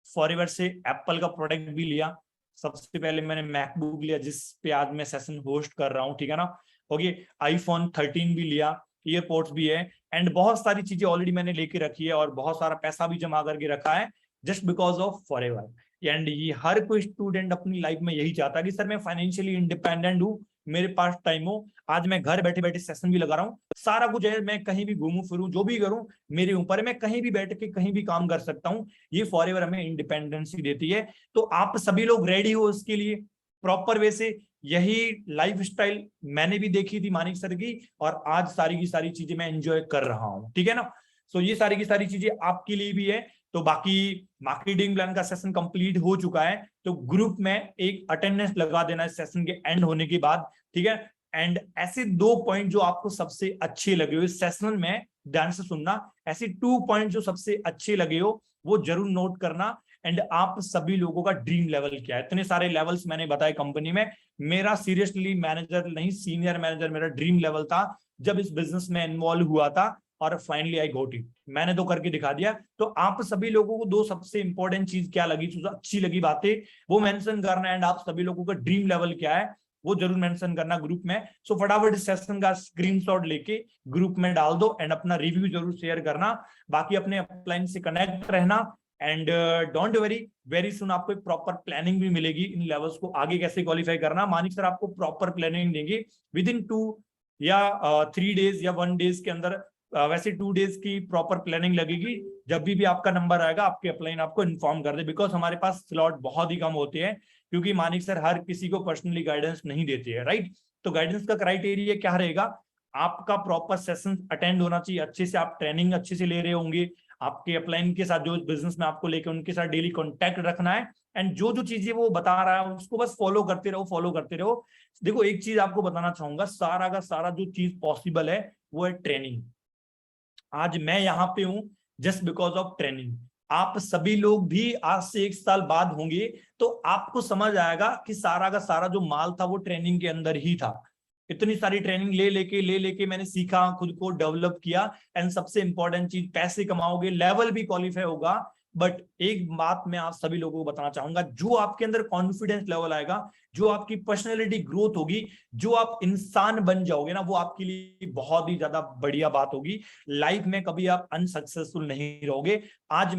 फॉरएवर से एप्पल का प्रोडक्ट भी लिया, सबसे पहले मैंने मैकबुक लिया जिस पे आज मैं सेशन होस्ट कर रहा हूँ, ठीक है ना? ओके आईफोन 13 भी लिया, ईयरपोड्स भी है एंड बहुत सारी चीजें ऑलरेडी मैंने लेके रखी है और बहुत सारा पैसा भी जमा करके रखा है just because of forever. And ये हर कोई स्टूडेंट अपनी लाइफ में यही चाहता है कि सर मैं फाइनेंशियली इंडिपेंडेंट हूँ, मेरे पास टाइम हो। आज मैं घर बैठे बैठे सेशन भी लगा रहा हूँ, सारा कुछ है, मैं कहीं भी घूमूं फिरूं जो भी करूं मेरे ऊपर है, मैं कहीं भी बैठ के कहीं भी काम कर सकता हूं। ये फॉरएवर हमें इंडिपेंडेंसी देती है। तो आप सभी लोग रेडी हो इसके लिए प्रॉपर वे से? यही लाइफस्टाइल मैंने भी देखी थी मानिक सर की और आज सारी की सारी चीजें मैं एंजॉय कर रहा हूं, ठीक है ना? सो ये सारी की सारी चीजें आपके लिए भी है। तो बाकी मार्केटिंग प्लान का सेशन कंप्लीट हो चुका है, तो ग्रुप में एक अटेंडेंस लगा देना इस सेशन के एंड होने के बाद, ठीक है? एंड ऐसे 2 पॉइंट जो आपको सबसे अच्छे लगे हो इस सेशन में, ध्यान से सुनना, ऐसे 2 पॉइंट जो सबसे अच्छे लगे हो वो जरूर नोट करना। एंड आप सभी लोगों का ड्रीम लेवल क्या है? इतने सारे लेवल्स मैंने बताए कंपनी में, मेरा सीरियसली मैनेजर नहीं सीनियर मैनेजर मेरा ड्रीम लेवल था जब इस बिजनेस में इन्वॉल्व हुआ था और फाइनली आई गॉट इट, मैंने तो करके दिखा दिया। तो आप सभी लोगों को 2 सबसे इंपॉर्टेंट चीज क्या लगी, जो अच्छी लगी बातें वो मेंशन करना एंड आप सभी लोगों का ड्रीम लेवल क्या है वो जरूर मेंशन करना ग्रुप में। सो फटाफट इस सेशन का स्क्रीनशॉट लेके ग्रुप में डाल दो एंड अपना रिव्यू जरूर शेयर करना। बाकी अपने अपलाइन से कनेक्ट रहना and don't worry, very soon आपको एक प्रॉपर प्लानिंग भी मिलेगी इन लेवल्स को आगे कैसे क्वालिफाई करना। मानिक सर आपको प्रॉपर प्लानिंग देंगे विद इन 2 या 3 डेज या 1 डेज के अंदर। वैसे 2 डेज की प्रॉपर प्लानिंग लगेगी। जब भी आपका नंबर आएगा आपके अपलाइन आपको इन्फॉर्म कर दे, बिकॉज हमारे पास स्लॉट बहुत ही कम होते हैं क्योंकि मानिक सर हर किसी को पर्सनली गाइडेंस नहीं देते हैं, राइट? तो गाइडेंस का क्राइटेरिया क्या रहेगा? आपका प्रॉपर सेशन अटेंड होना चाहिए, अच्छे से आप ट्रेनिंग अच्छे से ले रहे होंगे, आपके अपलाइन के साथ जो बिजनेस में आपको लेके उनके साथ डेली कांटेक्ट रखना है एंड जो जो चीजें वो बता रहा है उसको बस फॉलो करते रहो। देखो एक चीज आपको बताना चाहूंगा, सारा का सारा जो चीज पॉसिबल है वो है ट्रेनिंग। आज मैं यहाँ पे हूँ जस्ट बिकॉज ऑफ ट्रेनिंग। आप सभी लोग भी आज से 1 साल बाद होंगे तो आपको समझ आएगा कि सारा का सारा जो माल था वो ट्रेनिंग के अंदर ही था। इतनी सारी ट्रेनिंग ले लेके मैंने सीखा, खुद को डेवलप किया। एंड सबसे इंपॉर्टेंट चीज, पैसे कमाओगे, लेवल भी क्वालिफाई होगा। बट एक बात मैं आप सभी लोगों को बताना चाहूंगा, जो आपके अंदर कॉन्फिडेंस लेवल आएगा, जो आपकी पर्सनैलिटी ग्रोथ होगी, जो आप इंसान बन जाओगे ना, वो आपके लिए बहुत ही ज्यादा बढ़िया बात होगी। लाइफ में कभी आप अनसक्सेसफुल नहीं रहोगे। आज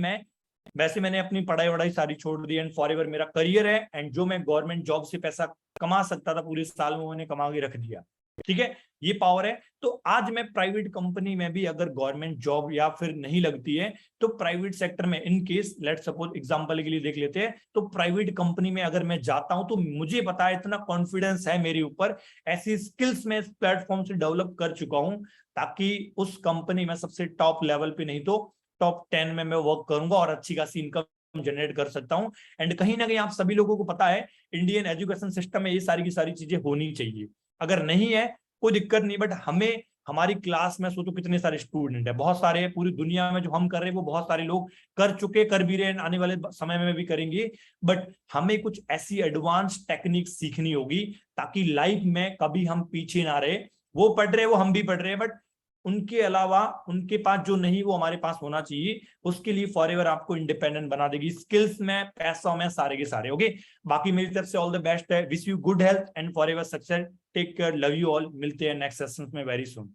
वैसे मैंने अपनी पढ़ाई वढ़ाई सारी छोड़ दी एंड फॉरएवर मेरा करियर है। एंड जो मैं गवर्नमेंट जॉब से पैसा कमा सकता था पूरे साल में, मैंने कमा के रख दिया। ठीक है, ये पावर है। तो आज मैं प्राइवेट कंपनी में भी अगर गवर्नमेंट जॉब या फिर नहीं लगती है तो प्राइवेट सेक्टर में, in case let suppose example के लिए देख लेते हैं, तो प्राइवेट कंपनी में अगर मैं जाता हूं तो मुझे पता है, इतना कॉन्फिडेंस है मेरे ऊपर, ऐसी स्किल्स मैं इस प्लेटफॉर्म से डेवलप कर चुका हूं ताकि उस कंपनी में सबसे टॉप लेवल पे नहीं तो टॉप 10 में मैं वर्क करूंगा और अच्छी खासी इनकम जनरेट कर सकता हूं। एंड कहीं ना कहीं आप सभी लोगों को पता है इंडियन एजुकेशन सिस्टम में ये सारी की सारी चीजें होनी चाहिए। अगर नहीं है कोई दिक्कत नहीं, बट हमें, हमारी क्लास में सोचो कितने सारे स्टूडेंट है, बहुत सारे, पूरी दुनिया में जो हम कर रहे हैं वो बहुत सारे लोग कर भी रहे हैं, आने वाले समय में भी करेंगे। बट हमें कुछ ऐसी एडवांस टेक्निक सीखनी होगी ताकि लाइफ में कभी हम पीछे ना रहे। वो पढ़ रहे, वो हम भी पढ़ रहे हैं, बट उनके अलावा उनके पास जो नहीं वो हमारे पास होना चाहिए। उसके लिए फॉरएवर आपको इंडिपेंडेंट बना देगी, स्किल्स में, पैसों में, सारे के सारे। ओके, बाकी मेरी तरफ से ऑल द बेस्ट है, wish you good health and forever success. Take care, love you all, मिलते हैं नेक्स्ट सेशन में वेरी सुन।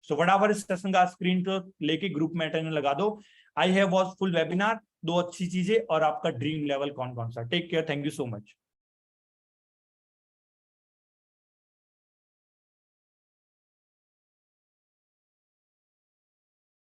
सो व्हाटएवर इस सेशन का स्क्रीन तो लेके ग्रुप में अटेंड लगा दो। I have watch full webinar, 2 अच्छी चीजें और आपका ड्रीम लेवल कौन कौन सा। Take care, thank you so much.